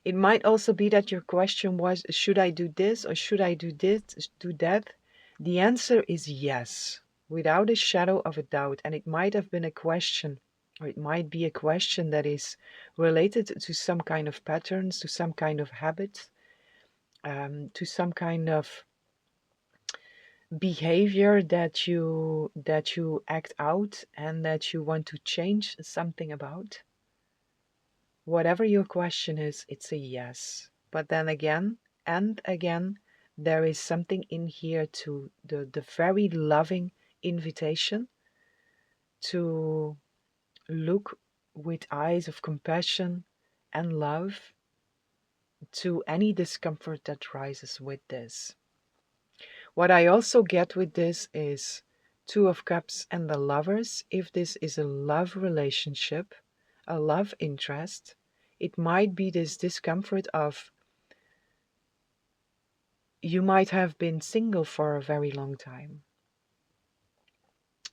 It might also be that your question was, should I do this or should I do this, do that? The answer is yes, without a shadow of a doubt. And it might have been a question, or it might be a question that is related to some kind of patterns, to some kind of habit, to some kind of behavior that you act out and that you want to change something about. Whatever your question is, it's a yes. But then again and again, there is something in here to the very loving invitation to look with eyes of compassion and love to any discomfort that rises with this. What I also get with this is Two of Cups and the Lovers. If this is a love relationship, a love interest, it might be this discomfort of you might have been single for a very long time.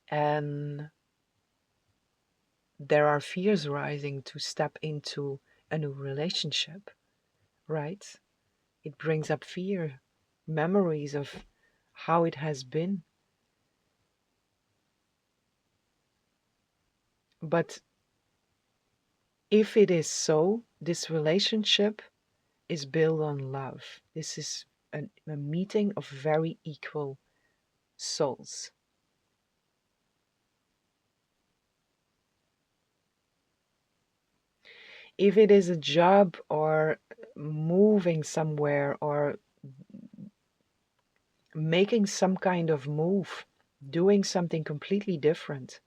And there are fears rising to step into a new relationship, right? It brings up fear, memories of how it has been. But if it is so, this relationship is built on love. This is a meeting of very equal souls. If it is a job or moving somewhere or making some kind of move, doing something completely different,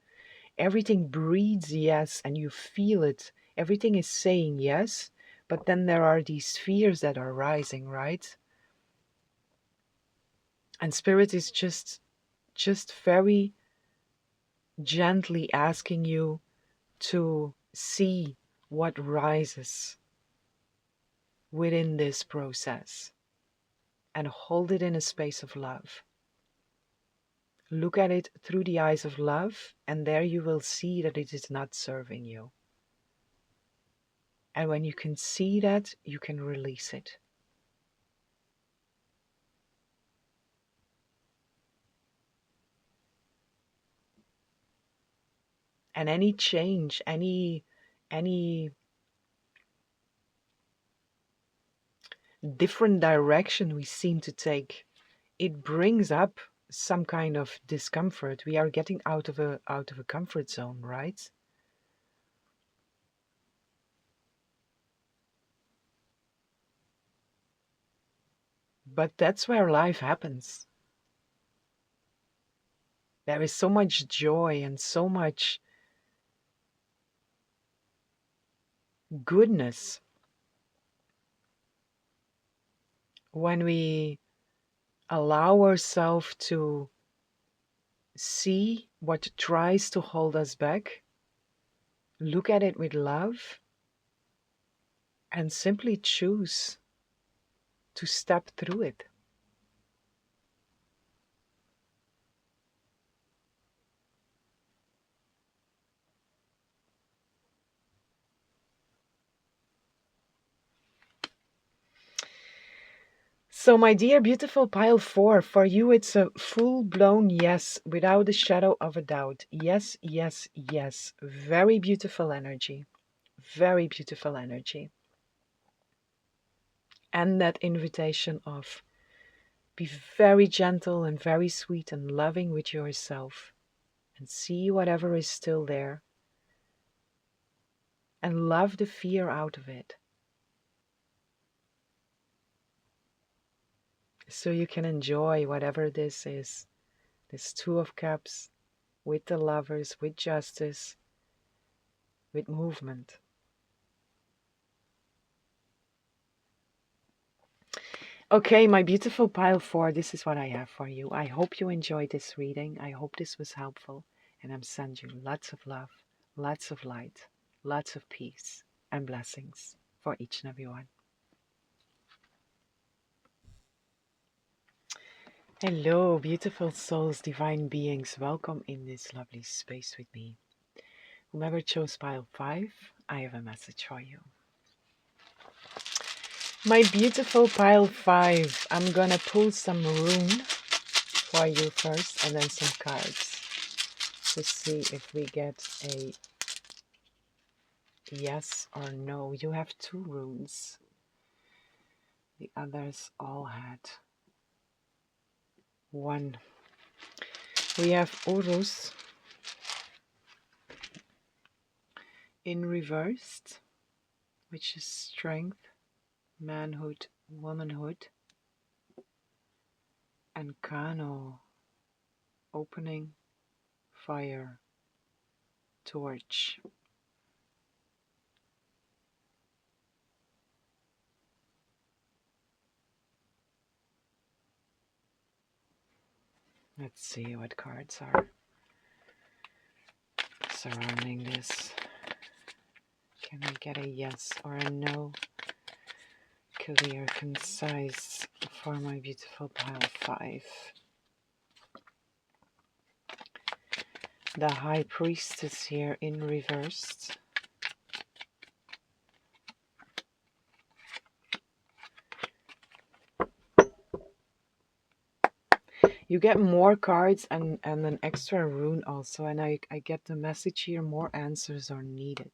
everything breathes yes and you feel it. Everything is saying yes, but then there are these fears that are rising, right? And spirit is just very gently asking you to see what rises within this process and hold it in a space of love. Look at it through the eyes of love, and there you will see that it is not serving you. And when you can see that, you can release it. And any change, any different direction we seem to take, it brings up some kind of discomfort. We are getting out of a comfort zone, right? But that's where life happens. There is so much joy and so much goodness when we allow ourselves to see what tries to hold us back, look at it with love, and simply choose to step through it. So, my dear beautiful pile 4, for you it's a full blown yes without a shadow of a doubt. Yes, yes, yes. Very beautiful energy. Very beautiful energy. And that invitation of be very gentle and very sweet and loving with yourself and see whatever is still there and love the fear out of it. So you can enjoy whatever this is. This Two of Cups with the Lovers, with justice, with movement. Okay, my beautiful pile 4, this is what I have for you. I hope you enjoyed this reading. I hope this was helpful. And I'm sending you lots of love, lots of light, lots of peace and blessings for each and every one. Hello, beautiful souls, divine beings. Welcome in this lovely space with me. Whomever chose pile 5, I have a message for you. My beautiful pile 5, I'm gonna pull some rune for you first and then some cards to see if we get a yes or no. You have 2 runes. The others all had 1. We have Urus in reversed, which is strength, manhood, womanhood, and Kano, opening, fire, torch. Let's see what cards are surrounding this. Can we get a yes or a no? Clear, concise for my beautiful pile 5. The High Priestess here in reversed. You get more cards and an extra rune also, and I get the message here, more answers are needed,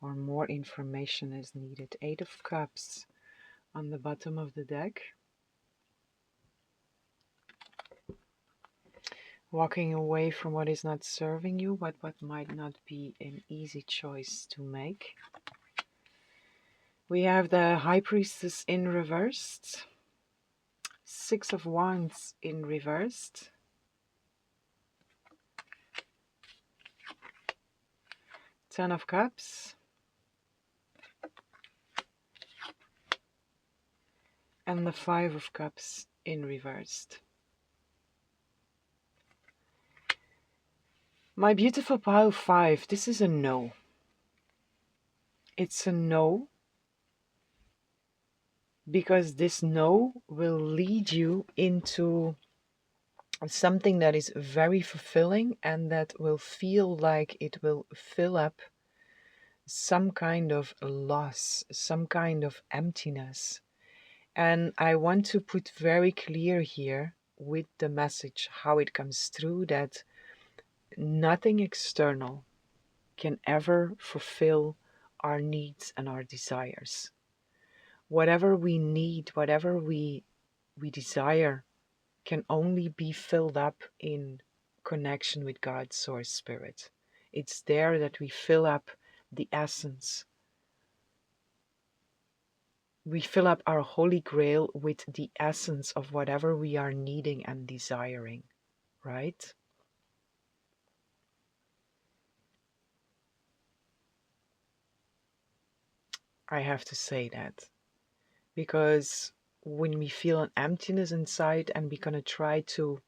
or more information is needed. 8 of Cups on the bottom of the deck. Walking away from what is not serving you, but what might not be an easy choice to make. We have the High Priestess in reversed. 6 of Wands in reversed. 10 of Cups. And the 5 of Cups in reversed. My beautiful pile 5, this is a no. It's a no, because this no will lead you into something that is very fulfilling and that will feel like it will fill up some kind of loss, some kind of emptiness. And I want to put very clear here with the message how it comes through, that nothing external can ever fulfill our needs and our desires. Whatever we need, whatever we desire, can only be filled up in connection with God's source spirit. It's there that we fill up the essence. We fill up our holy grail with the essence of whatever we are needing and desiring, right? I have to say that, because when we feel an emptiness inside and we're going to try to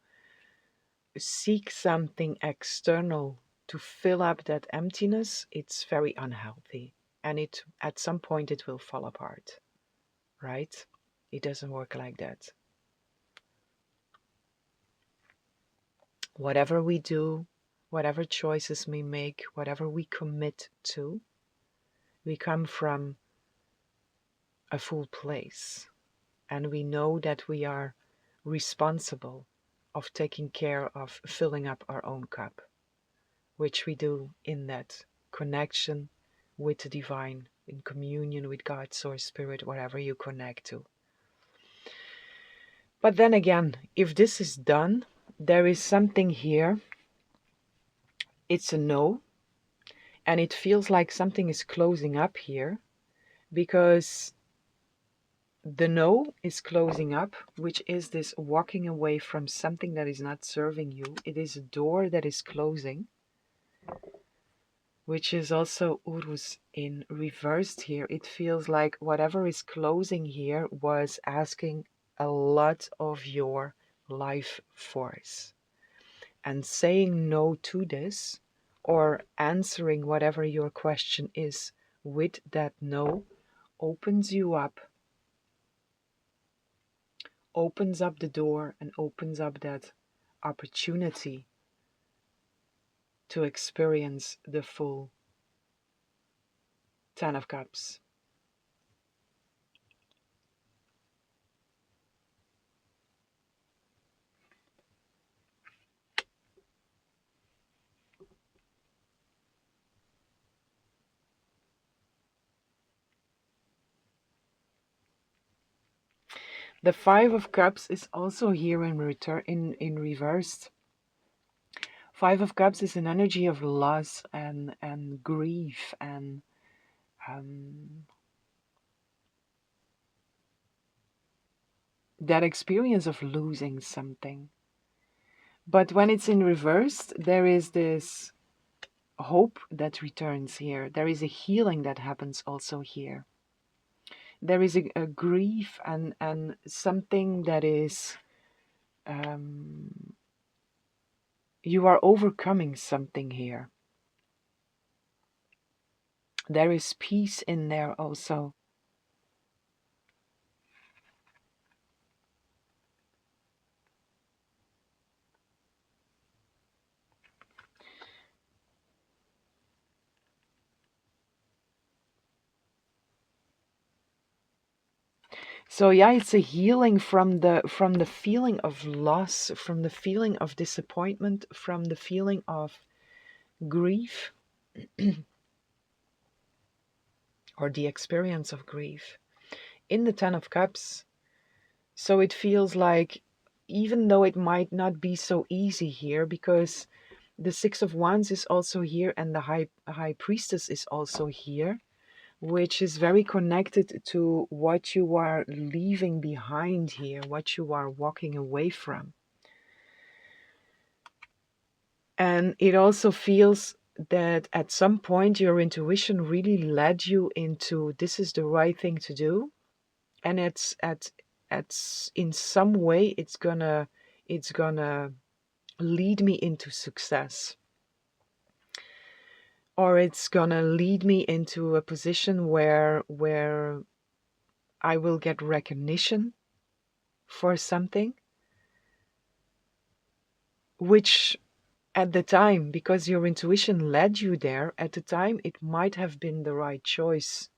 seek something external to fill up that emptiness, it's very unhealthy, and it at some point it will fall apart, right? It doesn't work like that. Whatever we do, whatever choices we make, whatever we commit to, we come from a full place, and we know that we are responsible of taking care of filling up our own cup, which we do in that connection with the divine, in communion with God, Source, Spirit, whatever you connect to. But then again, if this is done, there is something here. It's a no, and it feels like something is closing up here, because the no is closing up, which is this walking away from something that is not serving you. It is a door that is closing, which is also Urus in reversed here. It feels like whatever is closing here was asking a lot of your life force. And saying no to this, or answering whatever your question is with that no, opens you up, opens up the door, and opens up that opportunity to experience the full 10 of Cups. The 5 of Cups is also here in return, in reversed. 5 of Cups is an energy of loss and grief and that experience of losing something. But when it's in reversed, there is this hope that returns here. There is a healing that happens also here. There is a grief and something that is You are overcoming something here. There is peace in there also. So yeah, it's a healing from the feeling of loss, from the feeling of disappointment, from the feeling of grief or the experience of grief in the Ten of Cups. So it feels like, even though it might not be so easy here, because the Six of Wands is also here and the High Priestess is also here, which is very connected to what you are leaving behind here, what you are walking away from. And it also feels that at some point your intuition really led you into this is the right thing to do. And it's in some way it's gonna lead me into success. Or it's gonna lead me into a position where I will get recognition for something, which at the time, because your intuition led you there, at the time it might have been the right choice.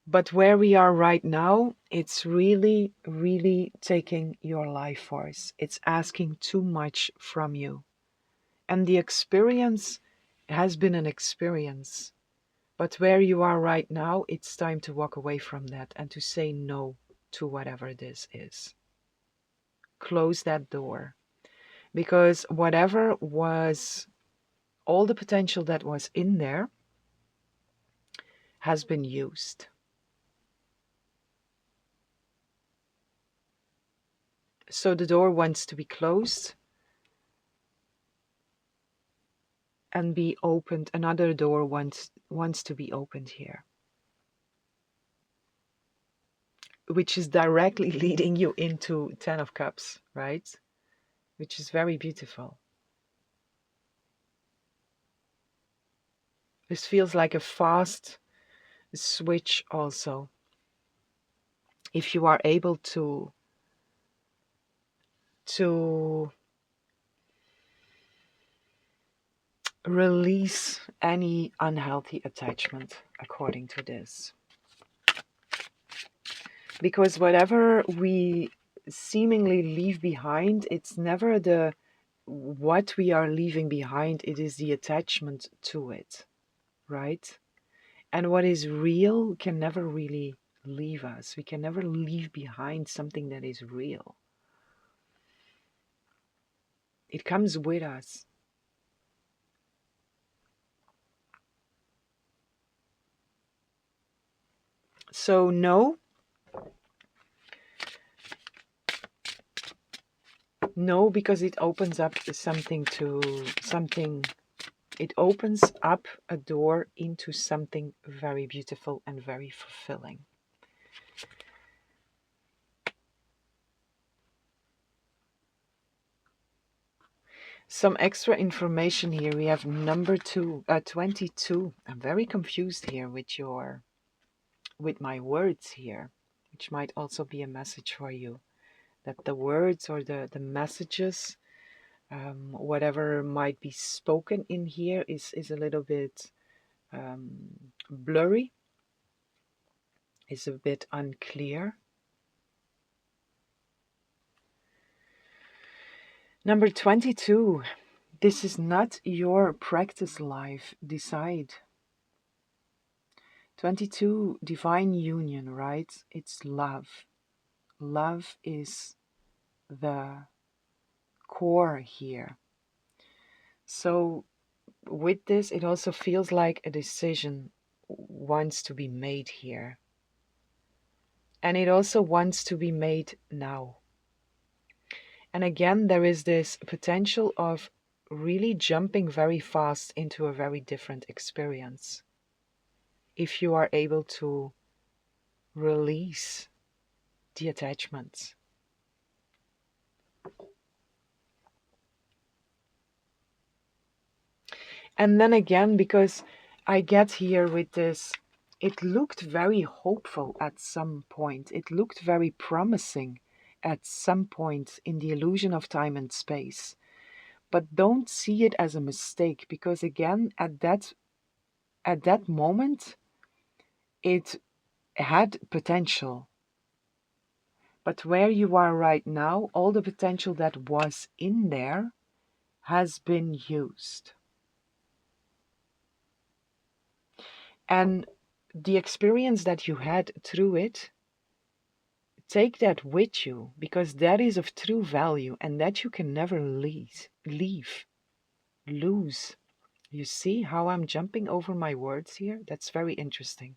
But where we are right now, it's really, really taking your life force. It's asking too much from you. And the experience has been an experience. But where you are right now, it's time to walk away from that and to say no to whatever this is. Close that door. Because whatever was, all the potential that was in there has been used. So the door wants to be closed and be opened. Another door wants to be opened here, which is directly leading you into Ten of Cups, right? Which is very beautiful. This feels like a fast switch also. If you are able to release any unhealthy attachment according to this. Because whatever we seemingly leave behind, it's never the what we are leaving behind, it is the attachment to it, right? And what is real can never really leave us. We can never leave behind something that is real. It comes with us. So no, because it opens up something, it opens up a door into something very beautiful and very fulfilling. Some extra information here. We have number 22. I'm very confused here with my words here, which might also be a message for you. That the words or the messages, whatever might be spoken in here is a little bit blurry, is a bit unclear. Number 22. This is not your practice life. Decide. 22, divine union, right? It's love. Love is the core here. So with this, it also feels like a decision wants to be made here. And it also wants to be made now. And again, there is this potential of really jumping very fast into a very different experience. If you are able to release the attachments. And then again, because I get here with this, it looked very hopeful at some point. It looked very promising at some point in the illusion of time and space. But don't see it as a mistake, because again, at that moment, it had potential. But where you are right now, all the potential that was in there has been used. And the experience that you had through it, take that with you, because that is of true value and that you can never lose. You see how I'm jumping over my words here? That's very interesting.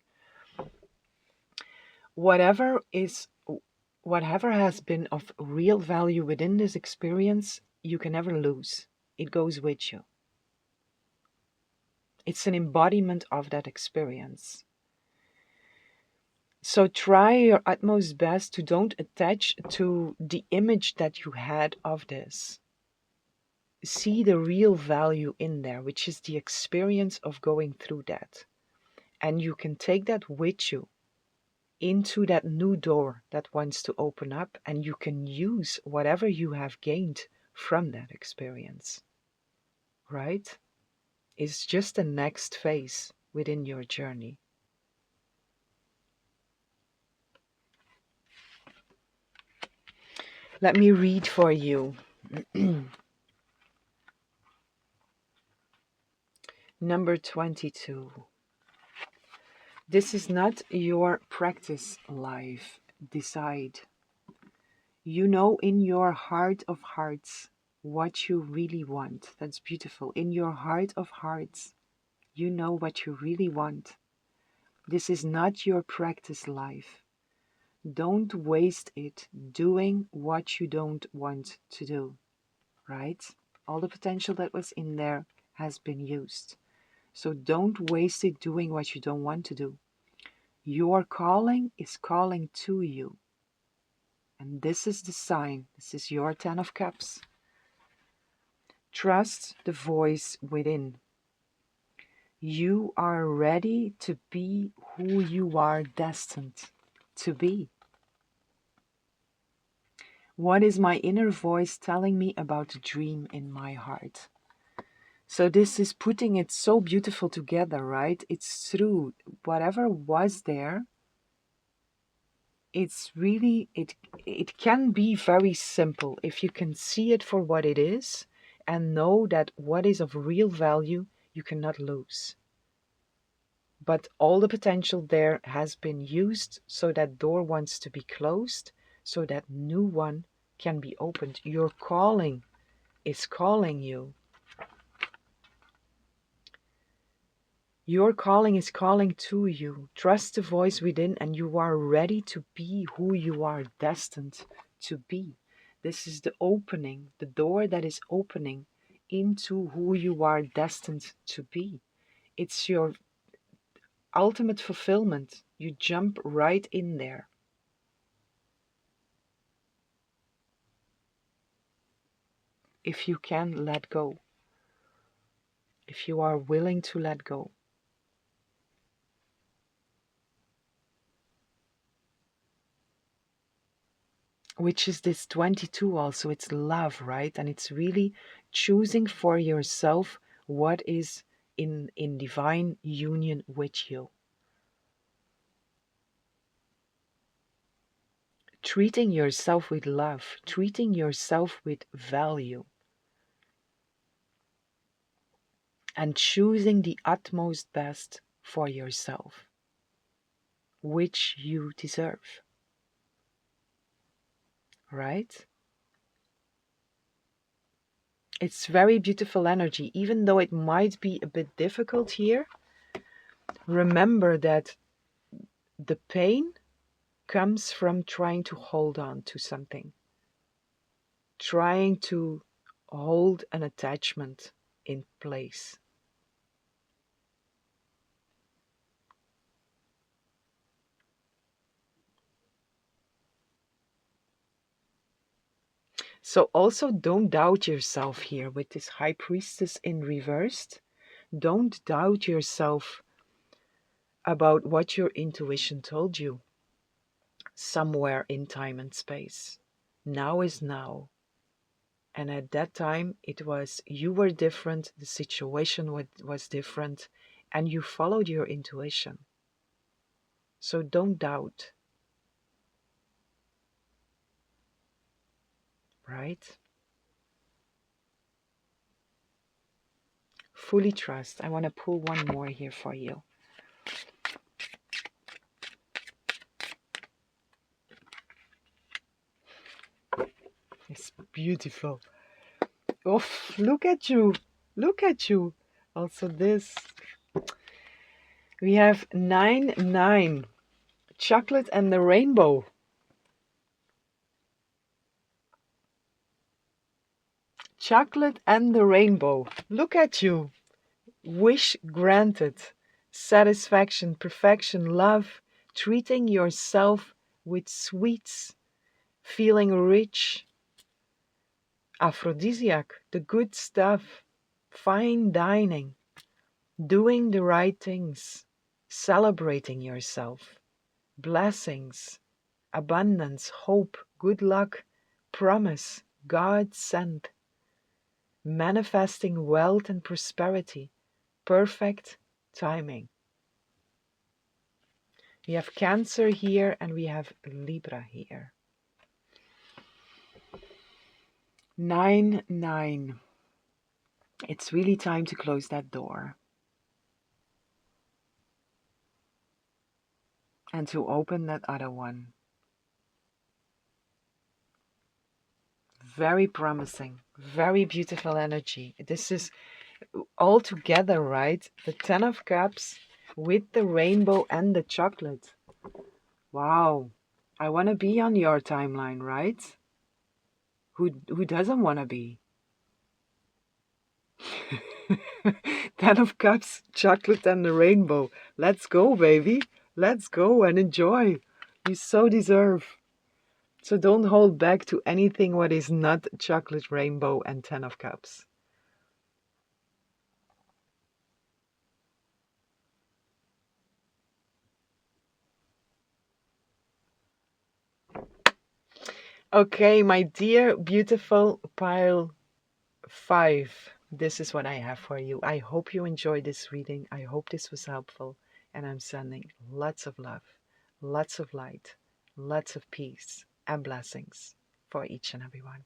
Whatever is, whatever has been of real value within this experience, you can never lose. It goes with you. It's an embodiment of that experience. So try your utmost best to don't attach to the image that you had of this. See the real value in there, which is the experience of going through that. And you can take that with you into that new door that wants to open up, and you can use whatever you have gained from that experience. Right? It's just the next phase within your journey. Let me read for you. Number 22. This is not your practice life. Decide. You know in your heart of hearts what you really want. That's beautiful. In your heart of hearts, you know what you really want. This is not your practice life. Don't waste it doing what you don't want to do. Right? All the potential that was in there has been used. So don't waste it doing what you don't want to do. Your calling is calling to you. And this is the sign. This is your 10 of Cups. Trust the voice within. You are ready to be who you are destined to be. What is my inner voice telling me about the dream in my heart? So this is putting it so beautiful together, right? It's true. Whatever was there, it's really, it can be very simple if you can see it for what it is and know that what is of real value you cannot lose. But all the potential there has been used, so that door wants to be closed, so that new one can be opened. Your calling is calling you. Your calling is calling to you. Trust the voice within, and you are ready to be who you are destined to be. This is the opening, the door that is opening into who you are destined to be. It's your ultimate fulfillment. You jump right in there. If you can let go. If you are willing to let go. Which is this 22 also. It's love, right? And it's really choosing for yourself what is in divine union with you. Treating yourself with love, treating yourself with value, and choosing the utmost best for yourself, which you deserve. Right? It's very beautiful energy, even though it might be a bit difficult here. Remember that the pain comes from trying to hold on to something, trying to hold an attachment in place. So also don't doubt yourself here with this High Priestess in reversed. Don't doubt yourself about what your intuition told you somewhere in time and space. Now is now. And at that time, it was you were different, the situation was different, and you followed your intuition. So don't doubt, right? Fully trust. I want to pull one more here for you. It's beautiful. Oh, look at you. Look at you. Also this. We have 9-9. Chocolate and the rainbow. Chocolate and the rainbow. Look at you. Wish granted. Satisfaction, perfection, love. Treating yourself with sweets. Feeling rich. Aphrodisiac. The good stuff. Fine dining. Doing the right things. Celebrating yourself. Blessings. Abundance. Hope. Good luck. Promise. God sent. Manifesting wealth and prosperity. Perfect timing. We have Cancer here and we have Libra here. 9-9. It's really time to close that door and to open that other one. Very promising, very beautiful energy. This is all together, right? The 10 of Cups with the rainbow and the chocolate. Wow. I want to be on your timeline, right? Who doesn't want to be? 10 of Cups, chocolate and the rainbow. Let's go, baby. Let's go and enjoy. You so deserve. So don't hold back to anything what is not chocolate, rainbow, and 10 of Cups. Okay, my dear, beautiful pile 5. This is what I have for you. I hope you enjoyed this reading. I hope this was helpful. And I'm sending lots of love, lots of light, lots of peace, and blessings for each and every one.